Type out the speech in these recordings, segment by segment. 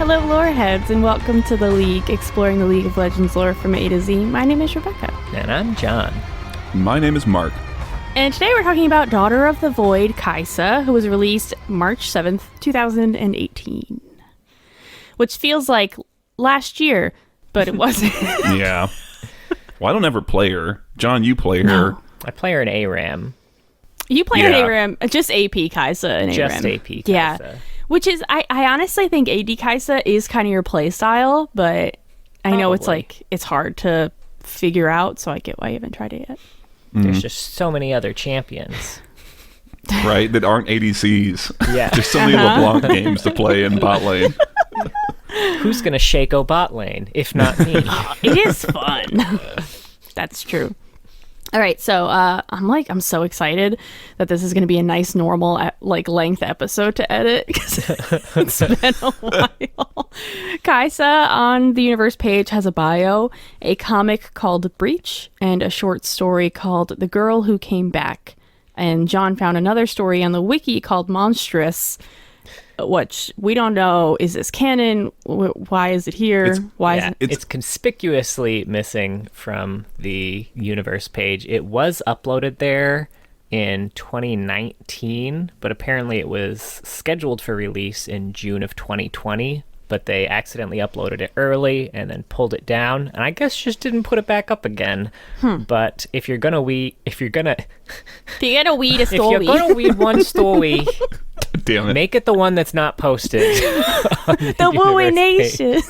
Hello, loreheads, and welcome to The League, exploring the League of Legends lore from A to Z. My name is Rebecca. And I'm John. My name is Mark. And today we're talking about Daughter of the Void, Kaiser, who was released March 7th, 2018. Which feels like last year, but it wasn't. Yeah. Well, I don't ever play her. John, you play her. No. I play her in ARAM. You play an ARAM, just AP Kaiser and ARAM. Just AP Kaiser. Yeah. Which is, I honestly think AD Kaiser is kind of your play style, but I know it's like, it's hard to figure out, so I get why you haven't tried it yet. There's just so many other champions. Right? That aren't ADCs. Yeah. There's so many LeBlanc games to play in bot lane. Who's going to Shaco bot lane, if not me? It is fun. That's true. All right, so I'm so excited that this is going to be a nice normal length episode to edit because it's been a while. Kaiser on the universe page has a bio, a comic called Breach, and a short story called The Girl Who Came Back. And John found another story on the wiki called Monstrous, which we don't know. Is this canon? Why is it here? It's conspicuously missing from the universe page. It was uploaded there in 2019, but apparently it was scheduled for release in June of 2020, but they accidentally uploaded it early and then pulled it down, and I guess just didn't put it back up again. But if you're gonna weed a story, one story, damn it. make it the one that's not posted. The Wooey Nation.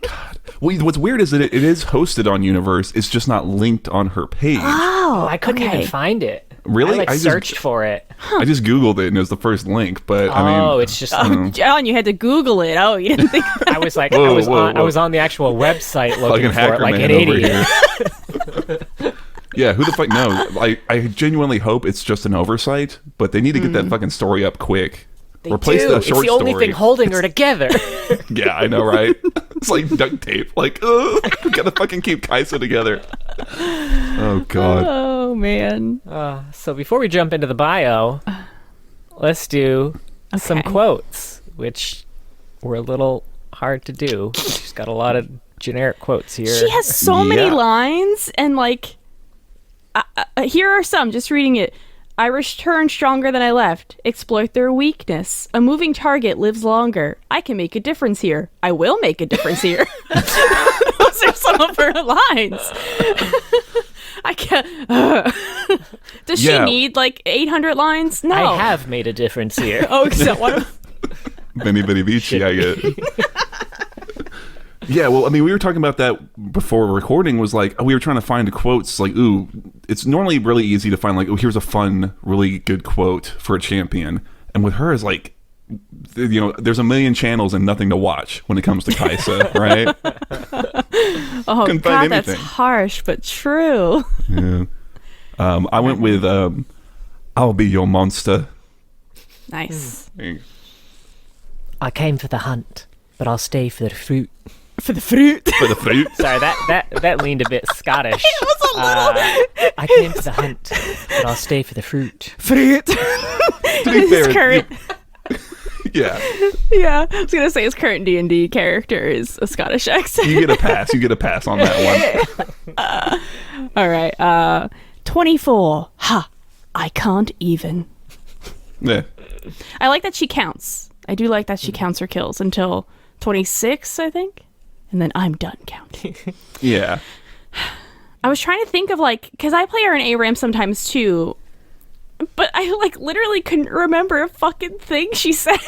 God. Well, what's weird is that it is hosted on Universe. It's just not linked on her page. Oh, I couldn't even find it. Really? I searched for it. I just Googled it and it was the first link, but I mean... it's just... John, you had to Google it. Oh, you didn't think... I was like, Whoa, I was on the actual website looking Fucking for it like man an over idiot. here. Yeah, who the fuck knows? I genuinely hope it's just an oversight, but they need to get that fucking story up quick. Replace the short It's the only story. thing holding her together. Yeah, I know, right? It's like duct tape. Like, we gotta fucking keep Kaiser together. Oh, God. Oh, man. So before we jump into the bio, let's do some quotes, which were a little hard to do. She's got a lot of generic quotes here. She has so many lines, and like, here are some, just reading it. I return stronger than I left. Exploit their weakness. A moving target lives longer. I can make a difference here. I will make a difference here. Those are some of her lines. I can't. Does she need like 800 lines? No. I have made a difference here. Oh, is that one of Benny Benny Vici, I get. Yeah, well, I mean, we were talking about that before recording, was like, we were trying to find quotes, like, ooh, it's normally really easy to find, like, oh, here's a fun, really good quote for a champion. And with her, is like, you know, there's a million channels and nothing to watch when it comes to Kaiser, right? Oh, God, that's harsh, but true. Yeah. I went with, I'll be your monster. Nice. I came for the hunt, but I'll stay for the fruit. For the fruit. For the fruit? Sorry, that leaned a bit Scottish. It was a little. I came for the hunt, but I'll stay for the fruit. Fruit. To be fair, current. Yeah. Yeah, I was gonna say his current D&D character is a Scottish accent. You get a pass. You get a pass on that one. All right. 24. Ha! I can't even. Yeah. I like that she counts. I do like that she counts her kills until 26, I think. And then I'm done counting. Yeah. I was trying to think of like, because I play her in ARAM sometimes too, but I like literally couldn't remember a fucking thing she said.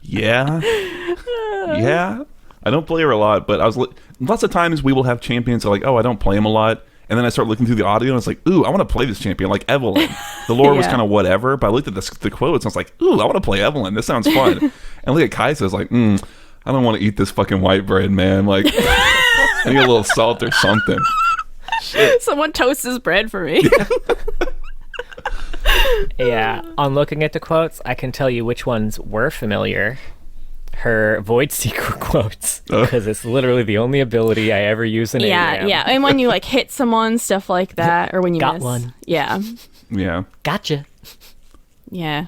Yeah. Yeah. I don't play her a lot, but lots of times we will have champions that are like, oh, I don't play him a lot. And then I start looking through the audio and it's like, ooh, I want to play this champion, like Evelyn. The lore was kind of whatever, but I looked at the quotes and I was like, ooh, I want to play Evelyn. This sounds fun. And look at Kaiser, I was like, I don't want to eat this fucking white bread, man. Like, I need a little salt or something. Shit. Someone toasts his bread for me. Yeah, on looking at the quotes, I can tell you which ones were familiar. Her Void Seeker quotes, because it's literally the only ability I ever use in ARAM. Yeah, and when you like hit someone, stuff like that, or when you got miss. one. Yeah. Yeah. Gotcha. Yeah.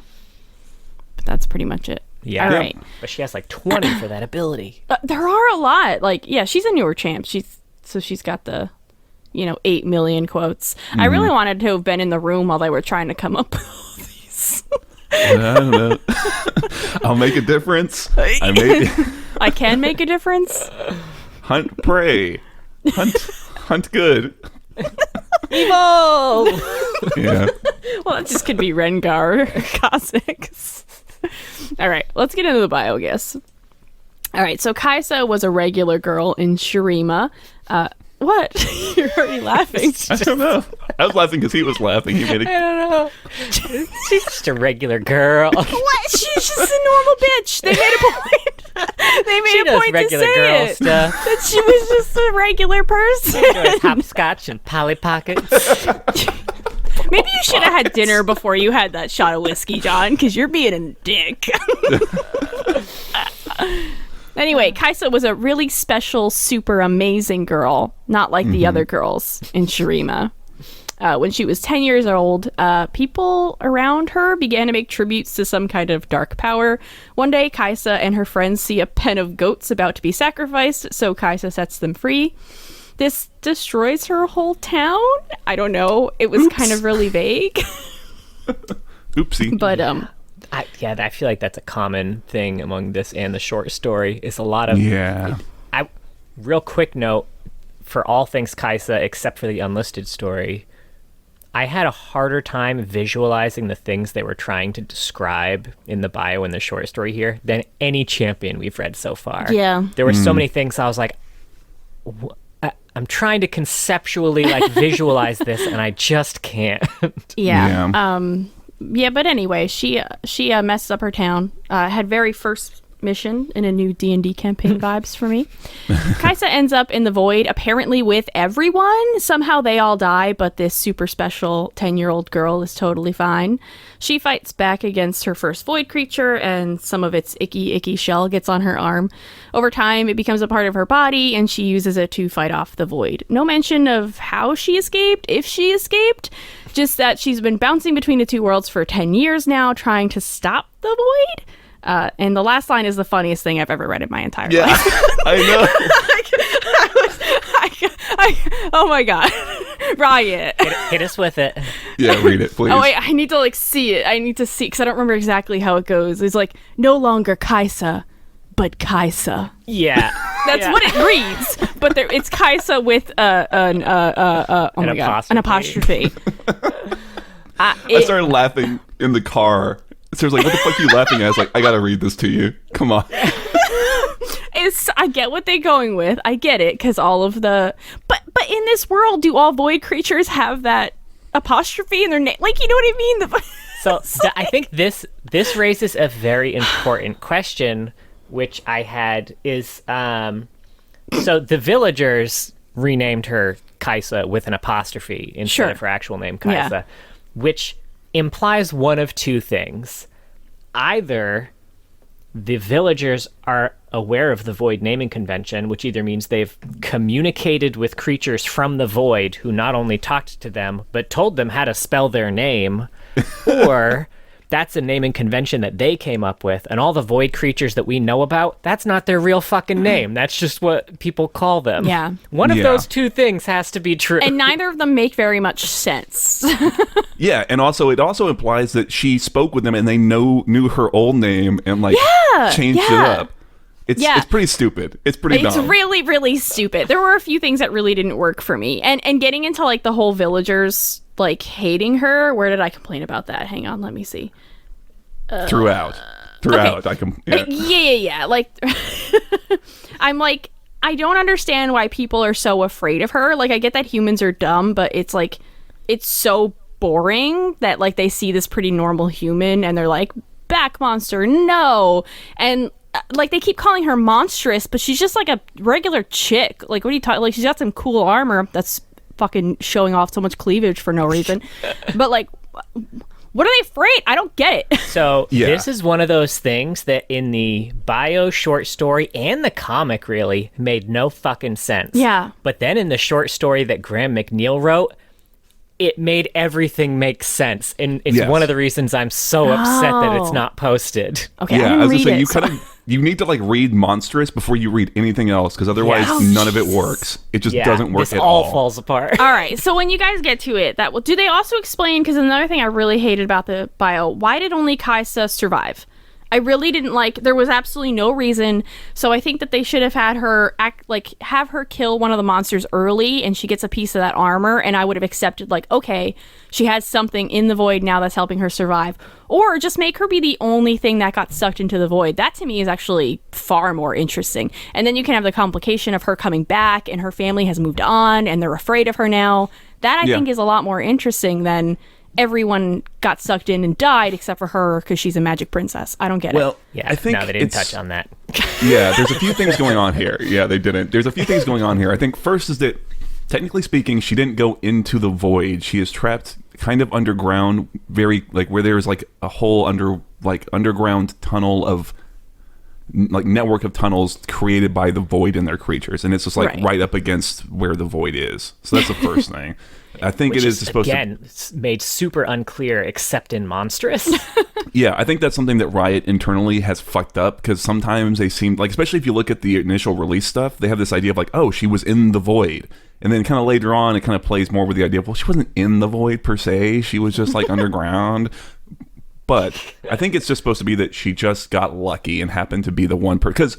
But that's pretty much it. Yeah. All right. But she has like 20 for that ability. There are a lot. Like, yeah, she's a newer champ. She's got the, 8 million quotes. I really wanted to have been in the room while they were trying to come up with all these. I don't know. I'll make a difference. I can make a difference. Hunt prey. Hunt good. Evil! Yeah. Well, that just could be Rengar Cosmics. All right, let's get into the bio guess. All right, so Kaiser was a regular girl in Shurima. What? You're already laughing. I don't know. I was laughing because he was laughing. He made it. I don't know. She's just a regular girl. What? She's just a normal bitch. They made a point. They made a point to say it. Stuff. That she was just a regular person. Hopscotch and Polly Pockets. Maybe you should have had dinner before you had that shot of whiskey, John, because you're being a dick. Anyway, Kaiser was a really special, super amazing girl, not like the other girls in Shurima. When she was 10 years old, people around her began to make tributes to some kind of dark power. One day, Kaiser and her friends see a pen of goats about to be sacrificed, so Kaiser sets them free. This destroys her whole town? I don't know. It was kind of really vague. Oopsie. But, I feel like that's a common thing among this and the short story. Is a lot of real quick note for all things Kaiser except for the unlisted story. I had a harder time visualizing the things they were trying to describe in the bio in the short story here than any champion we've read so far. Yeah. There were so many things I was like, I'm trying to conceptually visualize this and I just can't. Yeah. Yeah, but anyway, she messes up her town. Had very first mission in a new D&D campaign vibes for me. Kaiser ends up in the void, apparently with everyone. Somehow they all die, but this super special 10-year-old girl is totally fine. She fights back against her first void creature, and some of its icky shell gets on her arm. Over time, it becomes a part of her body, and she uses it to fight off the void. No mention of how she escaped, if she escaped, just that she's been bouncing between the two worlds for 10 years now, trying to stop the void. And the last line is the funniest thing I've ever read in my entire life. I know. Oh my god. Riot. Hit us with it. Yeah, read it, please. Oh wait, I need to see it. I need to see, because I don't remember exactly how it goes. It's like, no longer Kaiser, but Kaiser. Yeah. That's what it reads. But it's Kaiser with an apostrophe. I started laughing in the car. So I was like, what the fuck are you laughing at? I was like, I gotta read this to you. Come on. I get what they're going with. I get it, because all of the... But in this world, do all void creatures have that apostrophe in their name? Like, you know what I mean? I think this raises a very important question, which I had, is... so the villagers renamed her Kaiser with an apostrophe instead of her actual name, Kaiser, which implies one of two things. Either the villagers are aware of the void naming convention, which either means they've communicated with creatures from the void who not only talked to them, but told them how to spell their name, or that's a naming convention that they came up with, and all the void creatures that we know about, that's not their real fucking name. That's just what people call them. Yeah. One of those two things has to be true. And neither of them make very much sense. Yeah, and it also implies that she spoke with them and they knew her old name and changed it up. It's pretty stupid. It's pretty dumb. It's really, really stupid. There were a few things that really didn't work for me. And getting into the whole villagers hating her, where did I complain about that? Hang on, let me see. Throughout. Okay. Yeah. I'm I don't understand why people are so afraid of her. I get that humans are dumb, but it's so boring that they see this pretty normal human and they're like, back monster, no. And they keep calling her monstrous, but she's just a regular chick. What are you talking? She's got some cool armor that's fucking showing off so much cleavage for no reason. But what are they afraid? I don't get it. So this is one of those things that in the bio short story and the comic really made no fucking sense. Yeah. But then in the short story that Graham McNeil wrote, it made everything make sense, and it's Yes. one of the reasons I'm so upset that it's not posted. Okay, Yeah, I I was didn't gonna read say it. you need to like read Monstrous before you read anything else, because otherwise Yes. none of it works. It just doesn't work this at all all. falls apart. All right, so when you guys get to it, do they also explain? Because another thing I really hated about the bio, why did only Kaiser survive? I really didn't like. There was absolutely no reason. So I think that they should have had her have her kill one of the monsters early, and she gets a piece of that armor, and I would have accepted like, okay, she has something in the void now that's helping her survive, or just make her be the only thing that got sucked into the void. That to me is actually far more interesting. And then you can have the complication of her coming back, and her family has moved on, and they're afraid of her now. That I think is a lot more interesting than everyone got sucked in and died except for her because she's a magic princess. I don't get it. Yeah, I think no, they didn't touch on that. Yeah, there's a few things going on here. Yeah, they didn't. There's a few things going on here. I think first is that, technically speaking, she didn't go into the void. She is trapped kind of underground, very like where there's like a whole underground tunnel of like network of tunnels created by the void and their creatures, and it's just like right up against where the void is. So that's the first thing. I think Which it is supposed again, made super unclear except in Monstrous. Yeah, I think that's something that Riot internally has fucked up, because sometimes they seem like, especially if you look at the initial release stuff, they have this idea of like, oh, she was in the void. And then kind of later on, it kind of plays more with the idea of, well, she wasn't in the void per se. She was just like underground. But I think it's just supposed to be that she just got lucky and happened to be the one because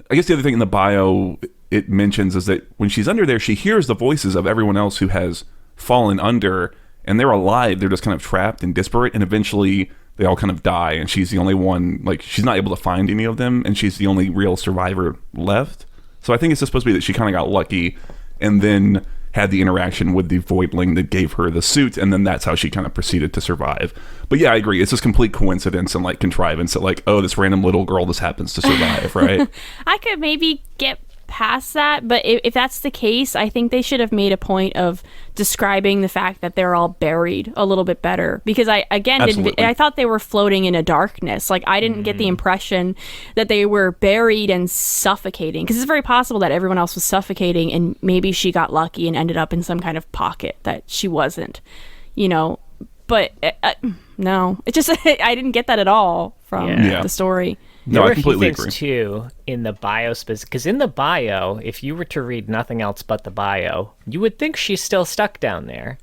I guess the other thing in the bio it mentions is that when she's under there, she hears the voices of everyone else who has fallen under, and they're alive. They're just kind of trapped and disparate, and eventually they all kind of die, and she's the only one, like, she's not able to find any of them, and she's the only real survivor left. So I think it's just supposed to be that she kind of got lucky and then had the interaction with the voidling that gave her the suit, and then that's how she kind of proceeded to survive. But yeah, I agree, it's just complete coincidence and like contrivance that like, oh, this random little girl just happens to survive. Right? I could maybe get past that, but if that's the case, I think they should have made a point of describing the fact that they're all buried a little bit better, because I thought they were floating in a darkness. Like, I didn't get the impression that they were buried and suffocating, because it's very possible that everyone else was suffocating and maybe she got lucky and ended up in some kind of pocket that she wasn't, you know. But no, it just I didn't get that at all from the story. No, I There were a few completely things agree. too in the bio because in the bio, if you were to read nothing else but the bio, you would think she's still stuck down there.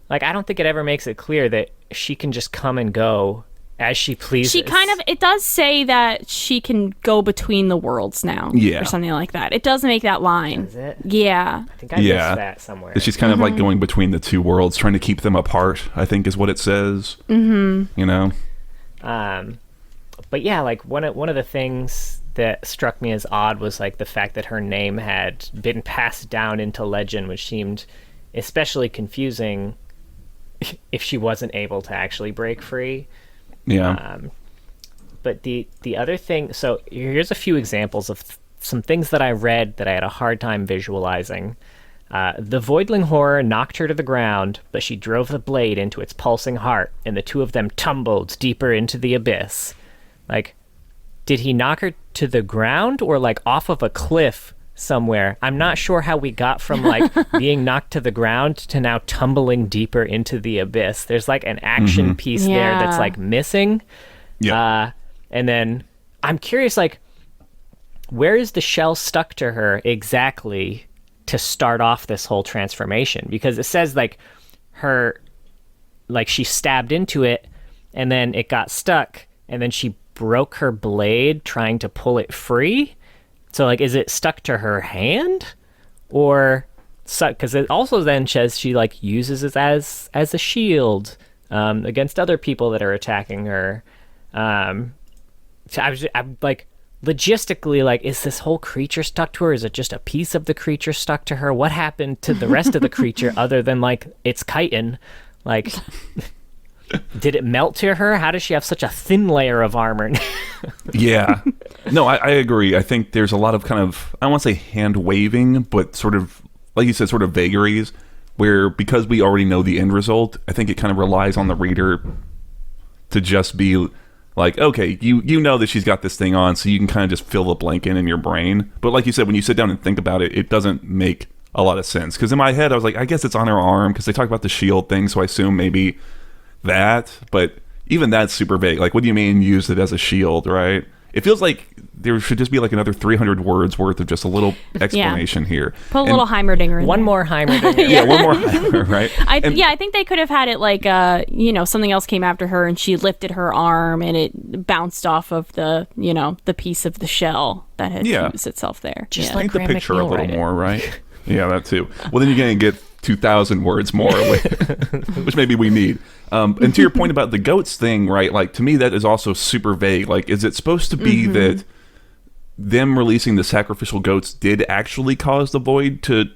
Like, I don't think it ever makes it clear that she can just come and go as she pleases. She kind of, it does say that she can go between the worlds now, or something like that. It does make that line. Does it? Yeah. I think I missed that somewhere. She's kind of like going between the two worlds, trying to keep them apart, I think is what it says. Mm-hmm. You know? But yeah, like one of the things that struck me as odd was like the fact that her name had been passed down into legend, which seemed especially confusing if she wasn't able to actually break free. Yeah. But the other thing, so here's a few examples of some things that I read that I had a hard time visualizing. The voidling horror knocked her to the ground, but she drove the blade into its pulsing heart, and the two of them tumbled deeper into the abyss. Like, did he knock her to the ground or like off of a cliff somewhere? I'm not sure how we got from like being knocked to the ground to now tumbling deeper into the abyss. There's like an action piece there that's like missing. Yeah. And then I'm curious, like, where is the shell stuck to her exactly to start off this whole transformation? Because it says like she stabbed into it and then it got stuck and then she broke her blade trying to pull it free. So like, is it stuck to her hand or because it also then says she like uses it as a shield against other people that are attacking her. I'm like, logistically, like, is this whole creature stuck to her? Is it just a piece of the creature stuck to her? What happened to the rest of the creature other than like it's chitin? Like, did it melt to her? How does she have such a thin layer of armor? Yeah. No, I agree. I think there's a lot of kind of, I don't want to say hand waving, but sort of, like you said, sort of vagaries where, because we already know the end result, I think it kind of relies on the reader to just be like, okay, you know that she's got this thing on, so you can kind of just fill the blank in your brain. But like you said, when you sit down and think about it, it doesn't make a lot of sense. Because in my head, I was like, I guess it's on her arm because they talk about the shield thing, so I assume maybe that. But even that's super vague. Like, what do you mean use it as a shield, right? It feels like there should just be like another 300 words worth of just a little explanation here. Put a little Heimerdinger in One there. more Heimerdinger. Yeah, one more Heimer, right? I think they could have had it like, something else came after her and she lifted her arm and it bounced off of the, the piece of the shell that had fused itself there. Just Paint the Graham picture a McNeil little write it. more, right? Yeah, that too. Well, then you're going to get 2,000 words more, which maybe we need. And to your point about the goats thing, right? Like, to me, that is also super vague. Like, is it supposed to be that them releasing the sacrificial goats did actually cause the void to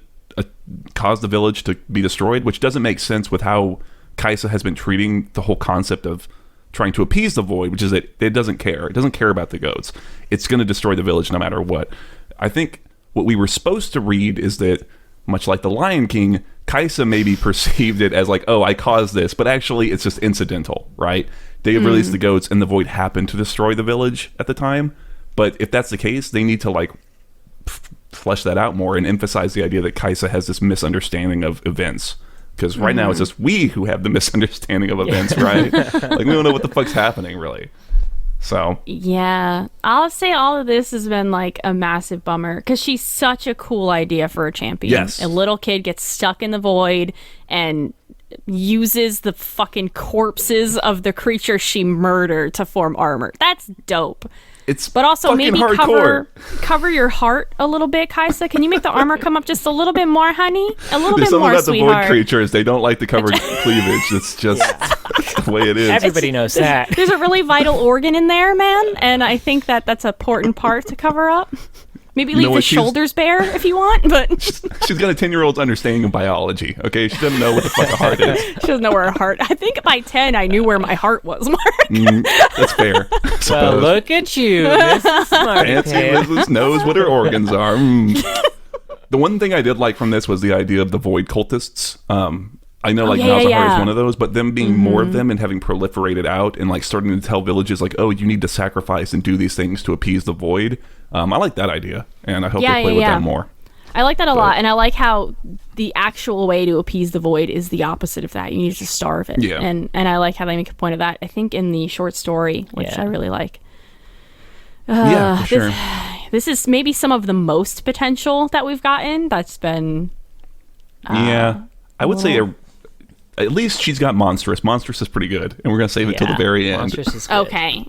cause the village to be destroyed? Which doesn't make sense with how Kaiser has been treating the whole concept of trying to appease the void, which is that it doesn't care. It doesn't care about the goats. It's going to destroy the village no matter what. I think what we were supposed to read is that, much like the Lion King, Kaiser maybe perceived it as like, oh, I caused this, but actually it's just incidental, right? They released the goats and the void happened to destroy the village at the time. But if that's the case, they need to like flesh that out more and emphasize the idea that Kaiser has this misunderstanding of events. Because right now it's just we who have the misunderstanding of events, right? Like, we don't know what the fuck's happening, really. So yeah, I'll say all of this has been like a massive bummer because she's such a cool idea for a champion. Yes. A little kid gets stuck in the void and uses the fucking corpses of the creature she murdered to form armor. That's dope. but also fucking maybe hardcore. cover your heart a little bit, Kaisa. Can you make the armor come up just a little bit more, honey? A little There's bit something more, about sweetheart. the void creatures. They don't like to cover cleavage. It's just the way it is. Everybody knows that. There's a really vital organ in there, man, and I think that's an important part to cover up. Maybe leave the shoulders bare if you want, but She's got a 10-year-old's understanding of biology, okay? She doesn't know what the fuck a heart is. she doesn't know where her heart. I think by 10, I knew where my heart was, Mark. That's fair. I So suppose. look at you, Mrs. Smarty Nancy Pants. Liz knows what her organs are. The one thing I did like from this was the idea of the void cultists. I know, like, Malzahar is one of those, but them being more of them and having proliferated out and, like, starting to tell villages, like, oh, you need to sacrifice and do these things to appease the void. I like that idea, and I hope they play with that more. I like that a lot, and I like how the actual way to appease the void is the opposite of that. You need to starve it. Yeah. And I like how they make a point of that, I think, in the short story, which I really like. Yeah, for sure. This is maybe some of the most potential that we've gotten. That's been... I would say at least she's got Monstrous. Monstrous is pretty good, and we're going to save it till the very end. Monstrous is good. Okay.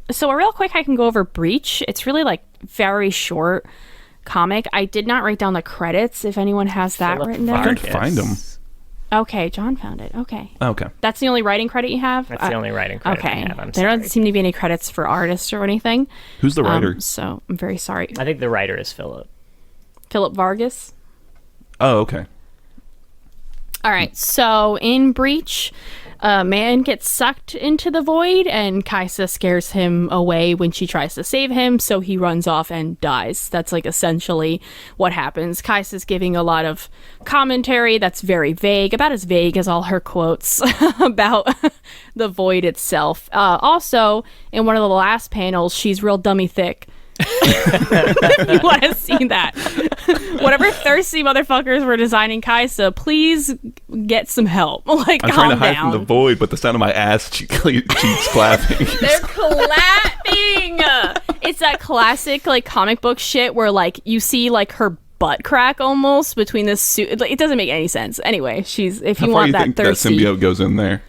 So real quick, I can go over Breach. It's really like very short comic. I did not write down the credits. If anyone has that Philip written down. I can find them. Okay, John found it. Okay. Okay. That's the only writing credit you have? That's the only writing credit I have. I'm There sorry. doesn't seem to be any credits for artists or anything. Who's the writer? So I'm very sorry. I think the writer is Philip. Philip Vargas. Oh, okay. All right, so in Breach, a man gets sucked into the void, and Kaisa scares him away when she tries to save him, so he runs off and dies. That's like essentially what happens. Kaisa's giving a lot of commentary that's very vague, about as vague as all her quotes about the void itself. Also, in one of the last panels, she's real dummy thick. You want to see that? Whatever thirsty motherfuckers were designing Kaisa, please get some help. Like, I'm trying to hide from the void, but the sound of my ass cheeks clapping. They're clapping. It's that classic like comic book shit where like you see like her butt crack almost between this suit. Like, it doesn't make any sense. Anyway, she's if you How far want you that think thirsty. that symbiote goes in there?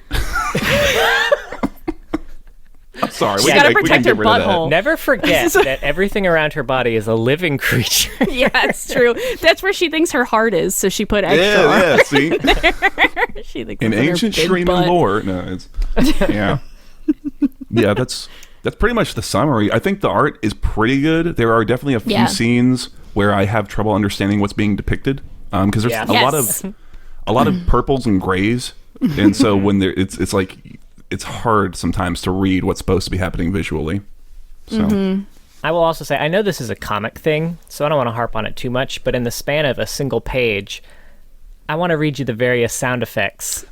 I'm sorry. She gotta protect her butthole. Never forget that everything around her body is a living creature. Yeah, it's true. That's where she thinks her heart is, so she put extra. Yeah, see? She thinks In it's in her ancient big Shreeman butt. lore. No, it's yeah. Yeah, that's pretty much the summary. I think the art is pretty good. There are definitely a few scenes where I have trouble understanding what's being depicted. Because there's a lot of purples and grays. And so when there it's like it's hard sometimes to read what's supposed to be happening visually. So I will also say, I know this is a comic thing, so I don't want to harp on it too much, but in the span of a single page, I want to read you the various sound effects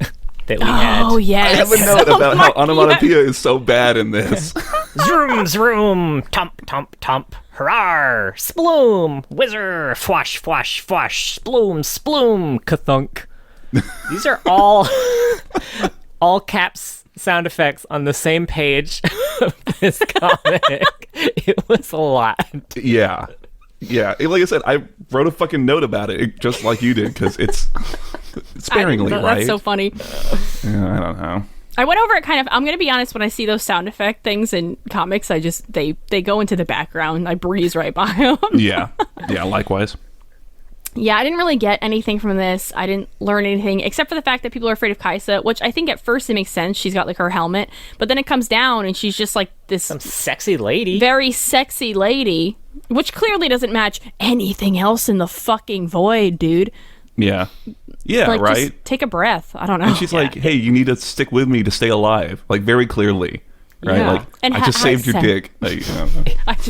that we had. Oh, yes. I have a note about how onomatopoeia is so bad in this. Zoom, zoom, tump, tump, tump. hurrah, sploom, whizzer, fwash, fwash, fwash, sploom, sploom, kathunk. These are all caps sound effects on the same page of this comic. It was a lot. Yeah. Like I said, I wrote a fucking note about it, just like you did, because it's sparingly, right? That's so funny. Yeah, I don't know. I went over it kind of. I'm gonna be honest. When I see those sound effect things in comics, I just they go into the background. I breeze right by them. Yeah. Likewise. Yeah, I didn't really get anything from this. I didn't learn anything except for the fact that people are afraid of Kaiser, which I think at first it makes sense. She's got like her helmet, but then it comes down and she's just like this Some sexy lady. very sexy lady, which clearly doesn't match anything else in the fucking void, dude. Yeah. Yeah, Like, right? just take a breath. I don't know. And she's like, hey, you need to stick with me to stay alive. Like, very clearly. Right? Yeah. Like, And I just saved your dick. Like,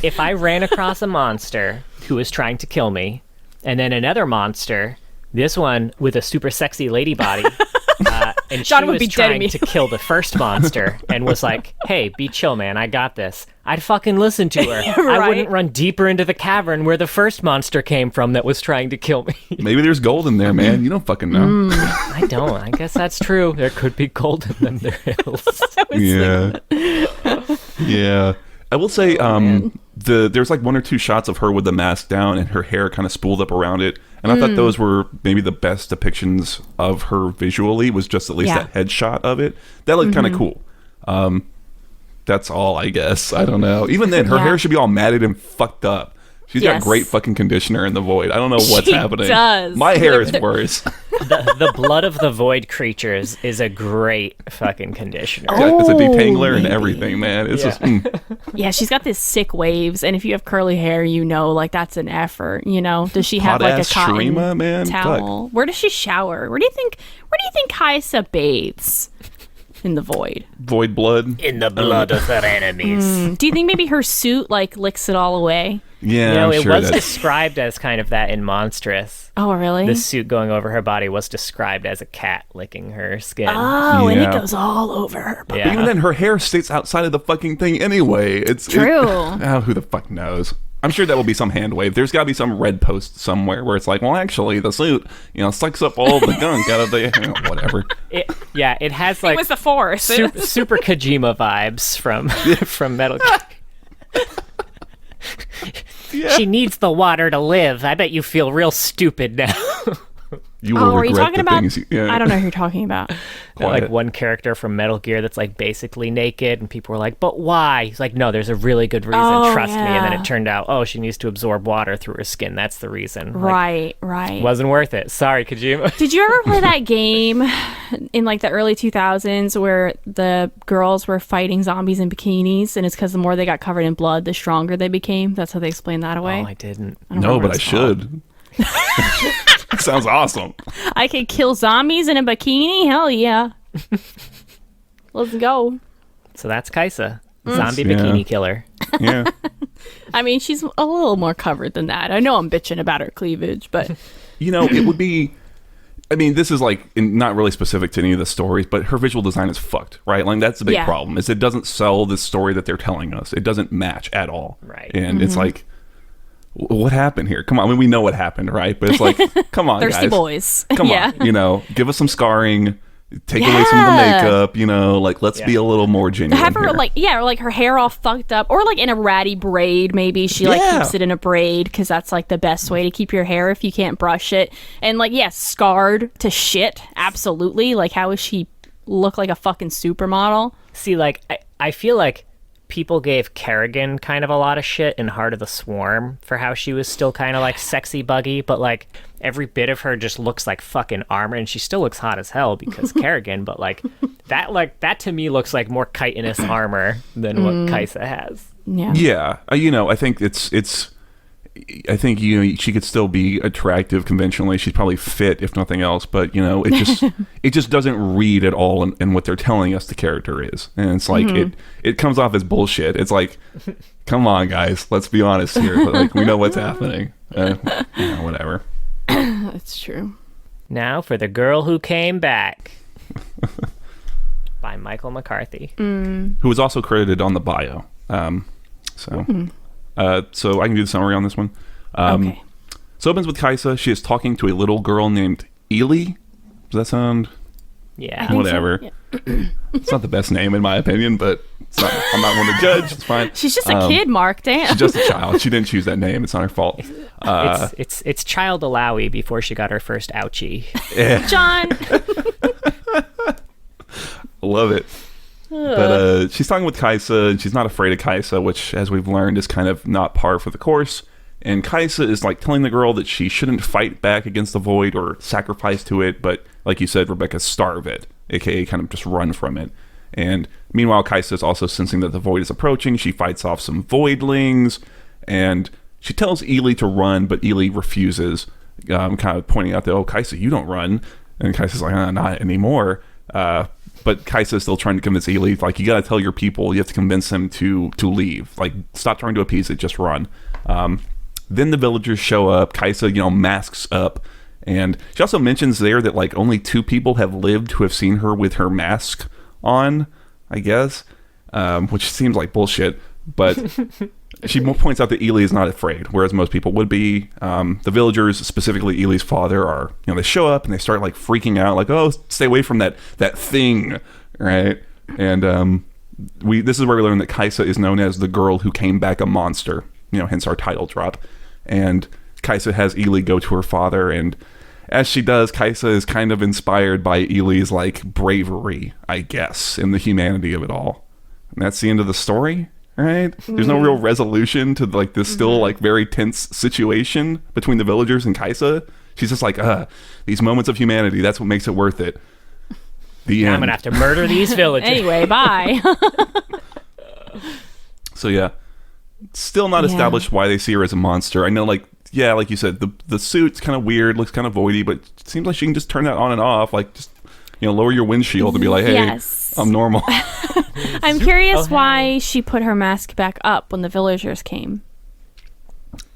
If I ran across a monster who was trying to kill me, and then another monster, this one with a super sexy lady body, and she John would was be dead trying to immediately. kill the first monster and was like, hey, be chill, man, I got this. I'd fucking listen to her. I Right. wouldn't run deeper into the cavern where the first monster came from that was trying to kill me. maybe there's gold in there, man. You don't fucking know. I don't. I guess that's true. There could be gold in them there hills. Yeah. Yeah. I will say, there's like one or two shots of her with the mask down and her hair kind of spooled up around it. And I thought those were maybe the best depictions of her visually, was just at least Yeah. that headshot of it. That looked kind of cool. That's all, I guess. I don't know. Even then, her Yeah. hair should be all matted and fucked up. She's got Yes. great fucking conditioner in the void. I don't know what's She happening. does. My hair is worse. The blood of the void creatures is a great fucking conditioner. It's a Oh, detangler and maybe. everything, man. It's Yeah. just Yeah, she's got this sick waves, and if you have curly hair, you know, like that's an effort. You know, does she have like a Hot-ass cotton Shrima, man. towel? Where does she shower? Where do you think Kaiser bathes? In the void. void blood. In the blood of her enemies. Do you think maybe her suit like licks it all away? Yeah, You know, I'm it sure was that's described as kind of that in Monstrous. Oh, really? The suit going over her body was described as a cat licking her skin. Oh, and it Yeah. goes all over her. Yeah. Even then, her hair stays outside of the fucking thing anyway. It's True. Who the fuck knows? I'm sure that will be some hand wave. There's got to be some red post somewhere where it's like, well, actually, the suit, sucks up all the gunk out of the whatever. It has like It was the force. super Kojima vibes from Metal Gear. Yeah. She needs the water to live. I bet you feel real stupid now. You will Oh, are you regret talking the about? things. I don't know who you're talking about. Quiet. Like one character from Metal Gear that's like basically naked, and people were like, "But why?" He's like, "No, there's a really good reason. Oh, Trust me." And then yeah. it turned out, oh, she needs to absorb water through her skin. That's the reason. Like, Right. wasn't worth it. Sorry, Kojima. Did you ever play that game in like the early 2000s where the girls were fighting zombies in bikinis, and it's because the more they got covered in blood, the stronger they became? That's how they explained that away. Oh, I didn't. I don't No, remember but I what it's called. should. Sounds awesome. I could kill zombies in a bikini? Hell yeah. Let's go. So that's Kaiser, Mm. zombie Yeah. bikini killer. Yeah. I mean, she's a little more covered than that. I know I'm bitching about her cleavage, but It would be. I mean, this is like not really specific to any of the stories, but her visual design is fucked, right? Like that's the big Yeah. problem. Is it doesn't sell the story that they're telling us. It doesn't match at all. Right. And Mm-hmm. it's like, what happened here? Come on. I mean, we know what happened, right? But it's like, come on, thirsty guys. boys. Come yeah. on. Give us some scarring. Take away some of the Yeah. makeup. Like let's be a little more genuine. Have her here. or like her hair all fucked up, or like in a ratty braid. Maybe she like Yeah. keeps it in a braid because that's like the best way to keep your hair if you can't brush it. And like, yeah, scarred to shit. Absolutely. Like, how is she look like a fucking supermodel? See, like, I feel like people gave Kerrigan kind of a lot of shit in Heart of the Swarm for how she was still kind of like sexy buggy, but like every bit of her just looks like fucking armor, and she still looks hot as hell because Kerrigan, but like that to me looks like more chitinous armor than what Kaiser has. Yeah. Yeah. I think it's. I think she could still be attractive conventionally. She's probably fit if nothing else, but it just doesn't read at all in what they're telling us the character is, and it's like it comes off as bullshit. It's like, come on, guys, let's be honest here. But like we know what's happening. Whatever. That's true. Now for The Girl Who Came Back by Michael McCarthy. Who was also credited on the bio. So I can do the summary on this one. Okay. So it opens with Kaiser. She is talking to a little girl named Ely. Does that sound... Yeah. Whatever. So, yeah. It's not the best name in my opinion, but I'm not one to judge. It's fine. She's just a kid, Mark. Damn. She's just a child. She didn't choose that name. It's not her fault. It's Child Alawi before she got her first ouchie. Yeah. John. I love it. But she's talking with Kaiser, and she's not afraid of Kaiser, which, as we've learned, is kind of not par for the course. And Kaiser is like telling the girl that she shouldn't fight back against the void or sacrifice to it, but like you said, Rebecca, starve it, aka kind of just run from it. And meanwhile, Kaiser is also sensing that the void is approaching. She fights off some voidlings, and she tells Ely to run, but Ely refuses, kind of pointing out that, oh, Kaiser, you don't run. And Kaiser's like, not anymore. But Kaiser's still trying to convince Ely, like, you got to tell your people, you have to convince them to leave. Like, stop trying to appease it, just run. Then the villagers show up. Kaiser, masks up. And she also mentions there that, like, only 2 people have lived who have seen her with her mask on, I guess, which seems like bullshit. But she points out that Ely is not afraid, whereas most people would be. The villagers, specifically Ely's father, are, they show up and they start, like, freaking out, like, oh, stay away from that thing, right? And this is where we learn that Kaiser is known as the girl who came back a monster, hence our title drop. And Kaiser has Ely go to her father, and as she does, Kaiser is kind of inspired by Ely's, like, bravery, I guess, and the humanity of it all. And that's the end of the story, right? There's no real resolution to, like, this still, like, very tense situation between the villagers and Kaiser. She's just like, these moments of humanity, that's what makes it worth it. The end. I'm gonna have to murder these villagers. Anyway, bye. So, yeah. Still not established why they see her as a monster. I know, like you said, the suit's kind of weird, looks kind of voidy, but it seems like she can just turn that on and off, like, just, lower your windshield and be like, hey, yes. I'm normal. I'm curious why she put her mask back up when the villagers came.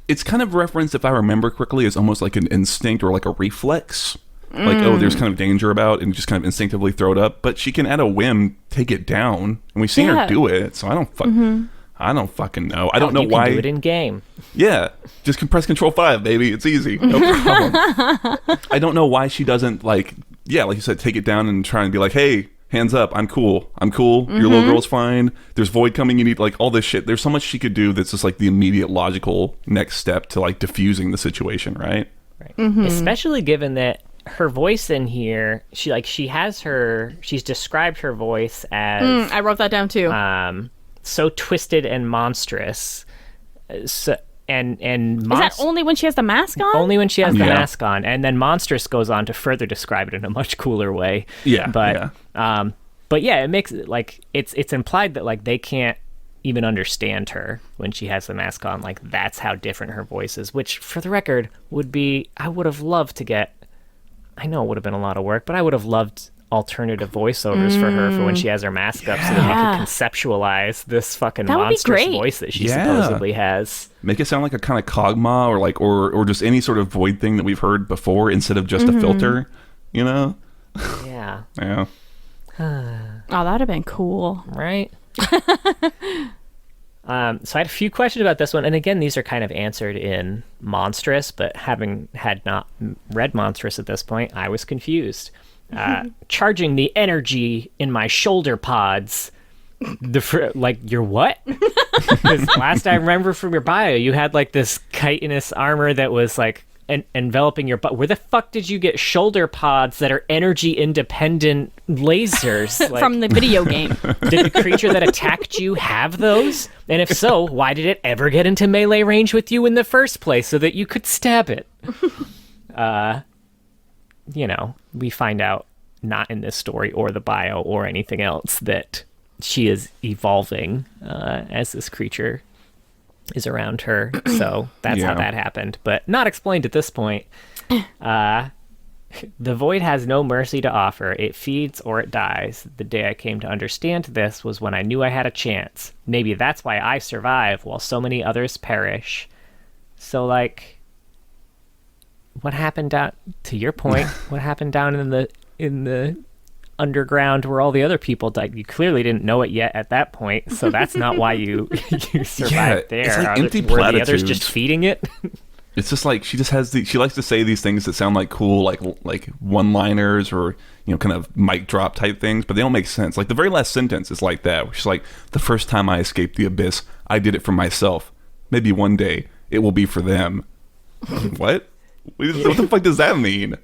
It's kind of referenced, if I remember correctly, as almost like an instinct or like a reflex. Like, oh, there's kind of danger about, and just kind of instinctively throw it up. But she can, at a whim, take it down, and we've seen her do it. So I don't fucking know. I don't know why. You can do it in game. Yeah, just press Control 5, baby. It's easy, no problem. I don't know why she doesn't, like you said, take it down and try and be like, hey, hands up, I'm cool. Your little girl's fine. There's void coming. You need, like, all this shit. There's so much she could do that's just, like, the immediate logical next step to, like, diffusing the situation, right? Right. Especially given that her voice in here, she's described her voice as I wrote that down too. So twisted and monstrous. So and is that only when she has the mask on? Only when she has the mask on, and then monstrous goes on to further describe it in a much cooler way. But it makes it like it's implied that, like, they can't even understand her when she has the mask on. Like, that's how different her voice is. Which, for the record, I would have loved to get. I know it would have been a lot of work, but I would have loved alternative voiceovers for her for when she has her mask up, so that we could conceptualize this fucking monstrous voice that she supposedly has. Make it sound like a kind of kog'maw, or like or just any sort of void thing that we've heard before instead of just a filter, Yeah. Yeah. Oh, that'd have been cool. Right? So I had a few questions about this one, and again, these are kind of answered in Monstrous, but having had not read Monstrous at this point, I was confused. Charging the energy in my shoulder pods. You're what? Because last I remember from your bio, you had, like, this chitinous armor that was, like, enveloping your butt. Where the fuck did you get shoulder pods that are energy independent lasers? Like, from the video game. Did the creature that attacked you have those? And if so, why did it ever get into melee range with you in the first place so that you could stab it? We find out, not in this story or the bio or anything else, that she is evolving as this creature is around her. So that's how that happened, but not explained at this point. The void has no mercy to offer. It feeds or it dies. The day I came to understand this was when I knew I had a chance. Maybe that's why I survive while so many others perish. So, like, what happened down, to your point, what happened down in the underground where all the other people died. You clearly didn't know it yet at that point, so that's not why you survived there. It's like empty were the others platitudes. just feeding it? It's just like she likes to say these things that sound like cool, like one-liners or kind of mic drop type things, but they don't make sense. Like the very last sentence is like that. Where she's like, "The first time I escaped the abyss, I did it for myself. Maybe one day it will be for them." What? What the fuck does that mean?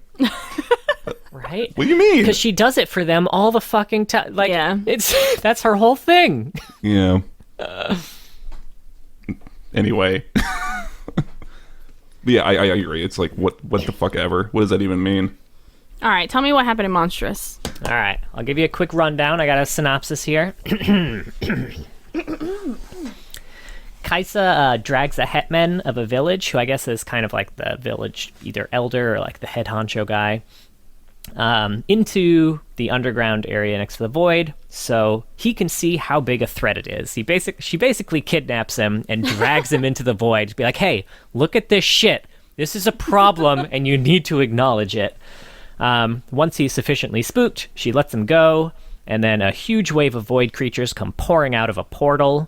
Right? What do you mean? Because she does it for them all the fucking time. Like, Yeah. that's her whole thing. Yeah. Anyway. But yeah, I agree. It's like, what the fuck ever? What does that even mean? All right, tell me what happened in Monstrous. All right, I'll give you a quick rundown. I got a synopsis here. Kaiser drags a hetman of a village, who I guess is kind of like the village either elder or like the head honcho guy, into the underground area next to the void, so he can see how big a threat it is. She basically kidnaps him and drags him into the void to be like, "Hey, look at this shit. This is a problem, and you need to acknowledge it." Once he's sufficiently spooked, she lets him go, and then a huge wave of void creatures come pouring out of a portal.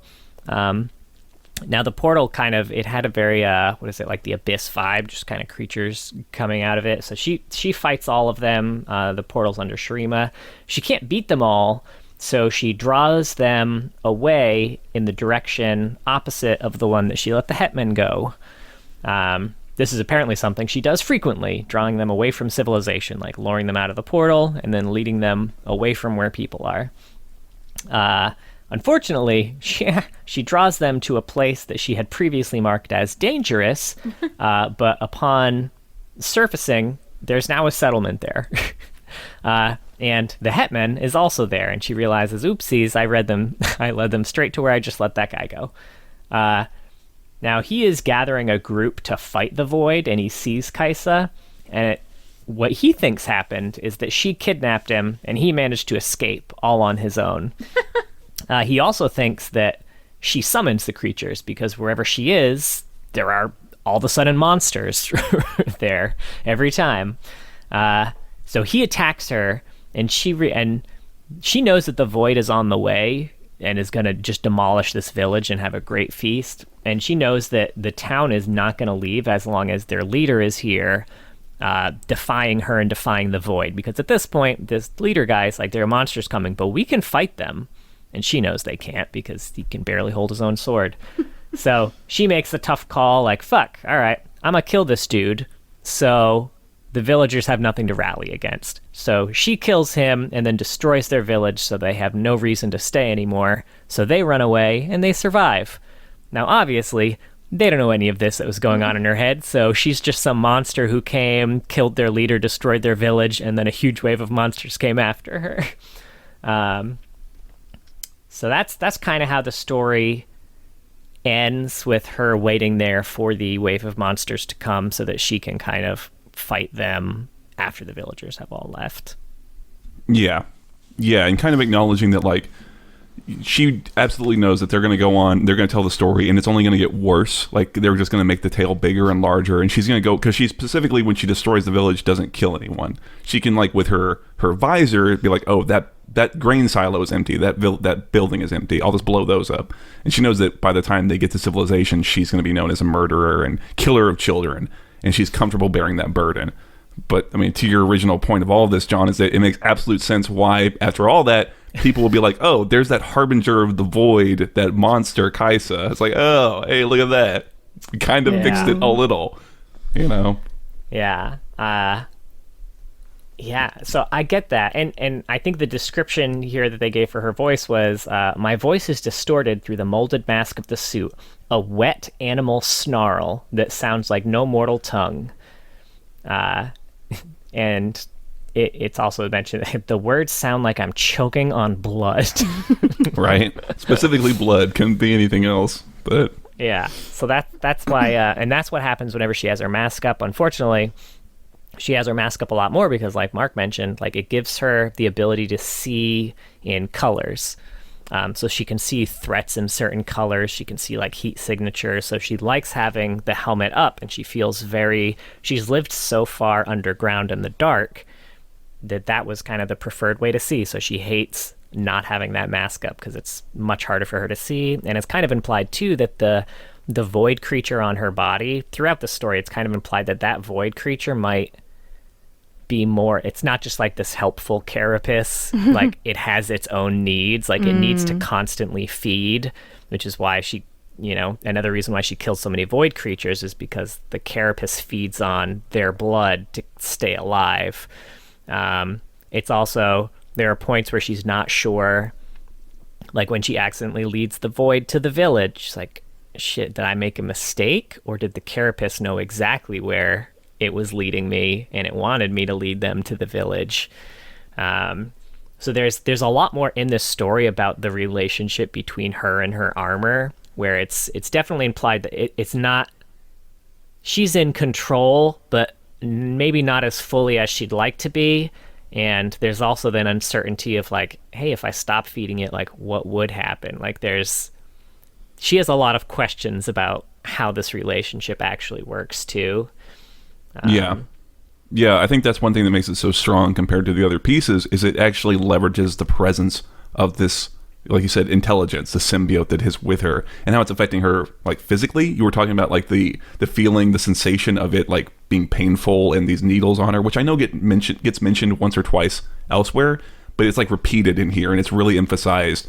Now the portal it had a very, like the abyss vibe, just kind of creatures coming out of it. So she fights all of them. The portal's under Shurima. She can't beat them all, so she draws them away in the direction opposite of the one that she let the hetman go. This is apparently something she does frequently, drawing them away from civilization, like luring them out of the portal and then leading them away from where people are. Unfortunately, she draws them to a place that she had previously marked as dangerous, but upon surfacing, there's now a settlement there. And the hetman is also there, and she realizes, oopsies, I led them straight to where I just let that guy go. Now, he is gathering a group to fight the void, and he sees Kaiser, and what he thinks happened is that she kidnapped him, and he managed to escape all on his own. He also thinks that she summons the creatures, because wherever she is, there are all of a sudden monsters there every time. So he attacks her, and she knows that the void is on the way and is going to just demolish this village and have a great feast. And she knows that the town is not going to leave as long as their leader is here, defying her and defying the void. Because at this point, this leader guy is like, there are monsters coming, but we can fight them. And she knows they can't because he can barely hold his own sword. So she makes a tough call, like, fuck, all right, I'm going to kill this dude. So the villagers have nothing to rally against. So she kills him and then destroys their village, so they have no reason to stay anymore. So they run away and they survive. Now, obviously, they don't know any of this that was going on in her head, so she's just some monster who came, killed their leader, destroyed their village, and then a huge wave of monsters came after her. So that's kind of how the story ends, with her waiting there for the wave of monsters to come so that she can kind of fight them after the villagers have all left. Yeah, and kind of acknowledging that, like, she absolutely knows that they're going to go on, they're going to tell the story, and it's only going to get worse. Like, they're just going to make the tale bigger and larger, and she's going to go, because she specifically, when she destroys the village, doesn't kill anyone. She can, like, with her visor, be like, oh, that grain silo is empty, that building is empty, I'll just blow those up. And she knows that by the time they get to civilization, she's going to be known as a murderer and killer of children, and she's comfortable bearing that burden. But, I mean, to your original point of all of this, John, is that it makes absolute sense why, after all that, people will be like, oh, there's that harbinger of the void, that monster, Kaiser. It's like, oh, hey, look at that. We kind of fixed it a little, you know? Yeah. Yeah, so I get that. And I think the description here that they gave for her voice was, my voice is distorted through the molded mask of the suit, a wet animal snarl that sounds like no mortal tongue. And it's also mentioned that the words sound like I'm choking on blood. Right. Specifically blood. Couldn't be anything else. But yeah. So that's why, and that's what happens whenever she has her mask up. Unfortunately, she has her mask up a lot more because, like Mark mentioned, like, it gives her the ability to see in colors. So she can see threats in certain colors. She can see, like, heat signatures. So she likes having the helmet up, and she feels she's lived so far underground in the dark that was kind of the preferred way to see. So she hates not having that mask up because it's much harder for her to see. And it's kind of implied too that the void creature on her body, throughout the story, it's kind of implied that void creature might be more, it's not just like this helpful carapace, like it has its own needs, like it needs to constantly feed, which is why she, another reason why she kills so many void creatures is because the carapace feeds on their blood to stay alive. It's also, there are points where she's not sure, like when she accidentally leads the void to the village, she's like, shit, did I make a mistake, or did the carapace know exactly where it was leading me and it wanted me to lead them to the village? So there's a lot more in this story about the relationship between her and her armor, where it's definitely implied that it's not, she's in control, but maybe not as fully as she'd like to be. And there's also then uncertainty of like, hey, if I stop feeding it, like what would happen? Like she has a lot of questions about how this relationship actually works too. Yeah, I think that's one thing that makes it so strong compared to the other pieces, is it actually leverages the presence of this, like you said, intelligence, the symbiote that is with her, and how it's affecting her, like physically. You were talking about like the feeling, the sensation of it, like being painful, and these needles on her, which I know gets mentioned once or twice elsewhere, but it's like repeated in here, and it's really emphasized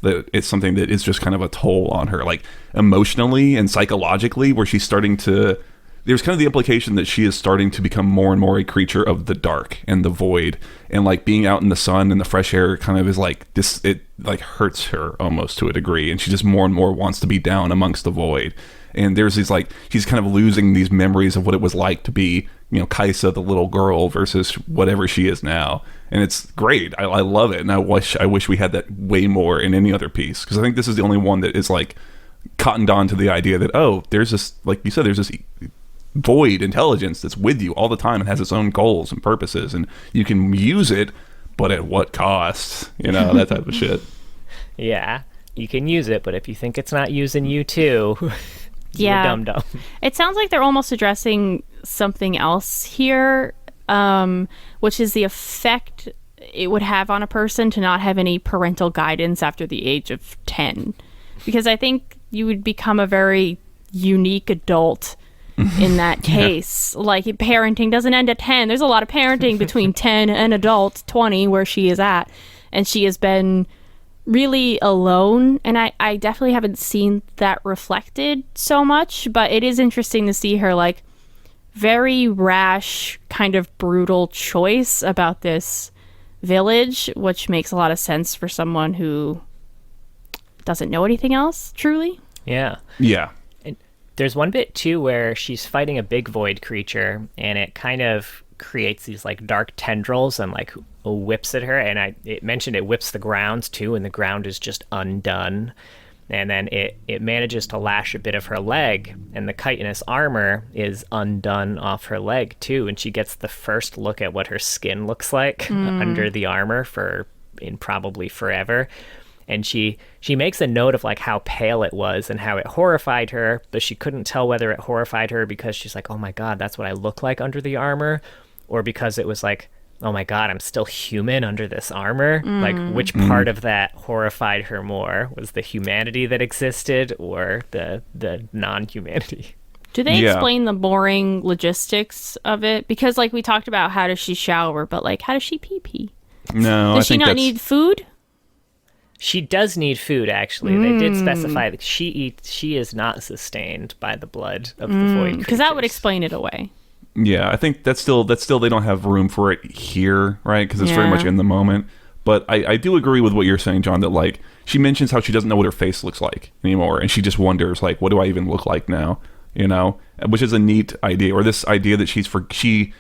that it's something that is just kind of a toll on her, like emotionally and psychologically, where she's starting to, there's kind of the implication that she is starting to become more and more a creature of the dark and the void, and like being out in the sun and the fresh air kind of is like this, it like hurts her almost to a degree, and she just more and more wants to be down amongst the void. And there's these like, she's kind of losing these memories of what it was like to be, Kaiser, the little girl, versus whatever she is now. And it's great. I love it, and I wish we had that way more in any other piece, because I think this is the only one that is like cottoned on to the idea that, oh, there's this, like you said, there's this void intelligence that's with you all the time and has its own goals and purposes, and you can use it, but at what cost? That type of shit. Yeah, you can use it, but if you think it's not using you too, you're dum-dum. It sounds like they're almost addressing something else here, which is the effect it would have on a person to not have any parental guidance after the age of 10. Because I think you would become a very unique adult in that case. Like, parenting doesn't end at 10. There's a lot of parenting between 10 and adult 20 where she is at, and she has been really alone, and I definitely haven't seen that reflected so much, but it is interesting to see her like very rash, kind of brutal choice about this village, which makes a lot of sense for someone who doesn't know anything else truly. Yeah There's one bit too where she's fighting a big void creature, and it kind of creates these like dark tendrils and like whips at her, and it mentioned it whips the ground too, and the ground is just undone, and then it manages to lash a bit of her leg, and the chitinous armor is undone off her leg too, and she gets the first look at what her skin looks like under the armor in probably forever. And she makes a note of like how pale it was and how it horrified her, but she couldn't tell whether it horrified her because she's like, oh my God, that's what I look like under the armor, or because it was like, oh my God, I'm still human under this armor. Like, which part of that horrified her more? Was the humanity that existed or the non-humanity? Do they explain the boring logistics of it? Because like we talked about, how does she shower, but like, how does she pee? No, does she not need food? She does need food, actually. They did specify that she is not sustained by the blood of the void creatures. Because that would explain it away. Yeah, I think that's still they don't have room for it here, right? Because it's very much in the moment. But I do agree with what you're saying, John, that like she mentions how she doesn't know what her face looks like anymore, and she just wonders like, what do I even look like now? Which is a neat idea, or this idea that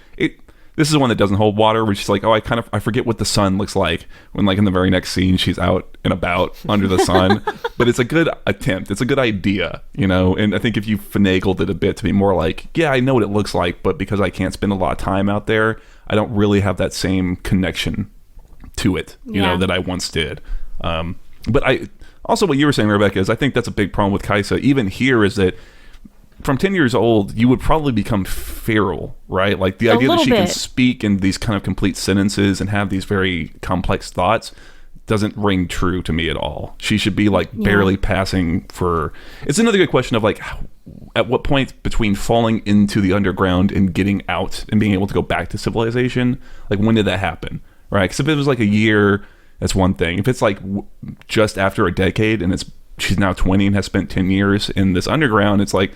this is one that doesn't hold water, where she's like, oh, I forget what the sun looks like, when like in the very next scene she's out and about under the sun. But it's a good attempt, it's a good idea, and I think if you finagled it a bit to be more like, yeah, I know what it looks like, but because I can't spend a lot of time out there, I don't really have that same connection to it, that I once did. But I also, what you were saying, Rebecca, is I think that's a big problem with Kaiser even here, is that from 10 years old, you would probably become feral, right? Like the idea that she can speak in these kind of complete sentences and have these very complex thoughts doesn't ring true to me at all. She should be like barely passing for... It's another good question of like, at what point between falling into the underground and getting out and being able to go back to civilization, like when did that happen, right? Because if it was like a year, that's one thing. If it's like just after a decade and she's now 20 and has spent 10 years in this underground, it's like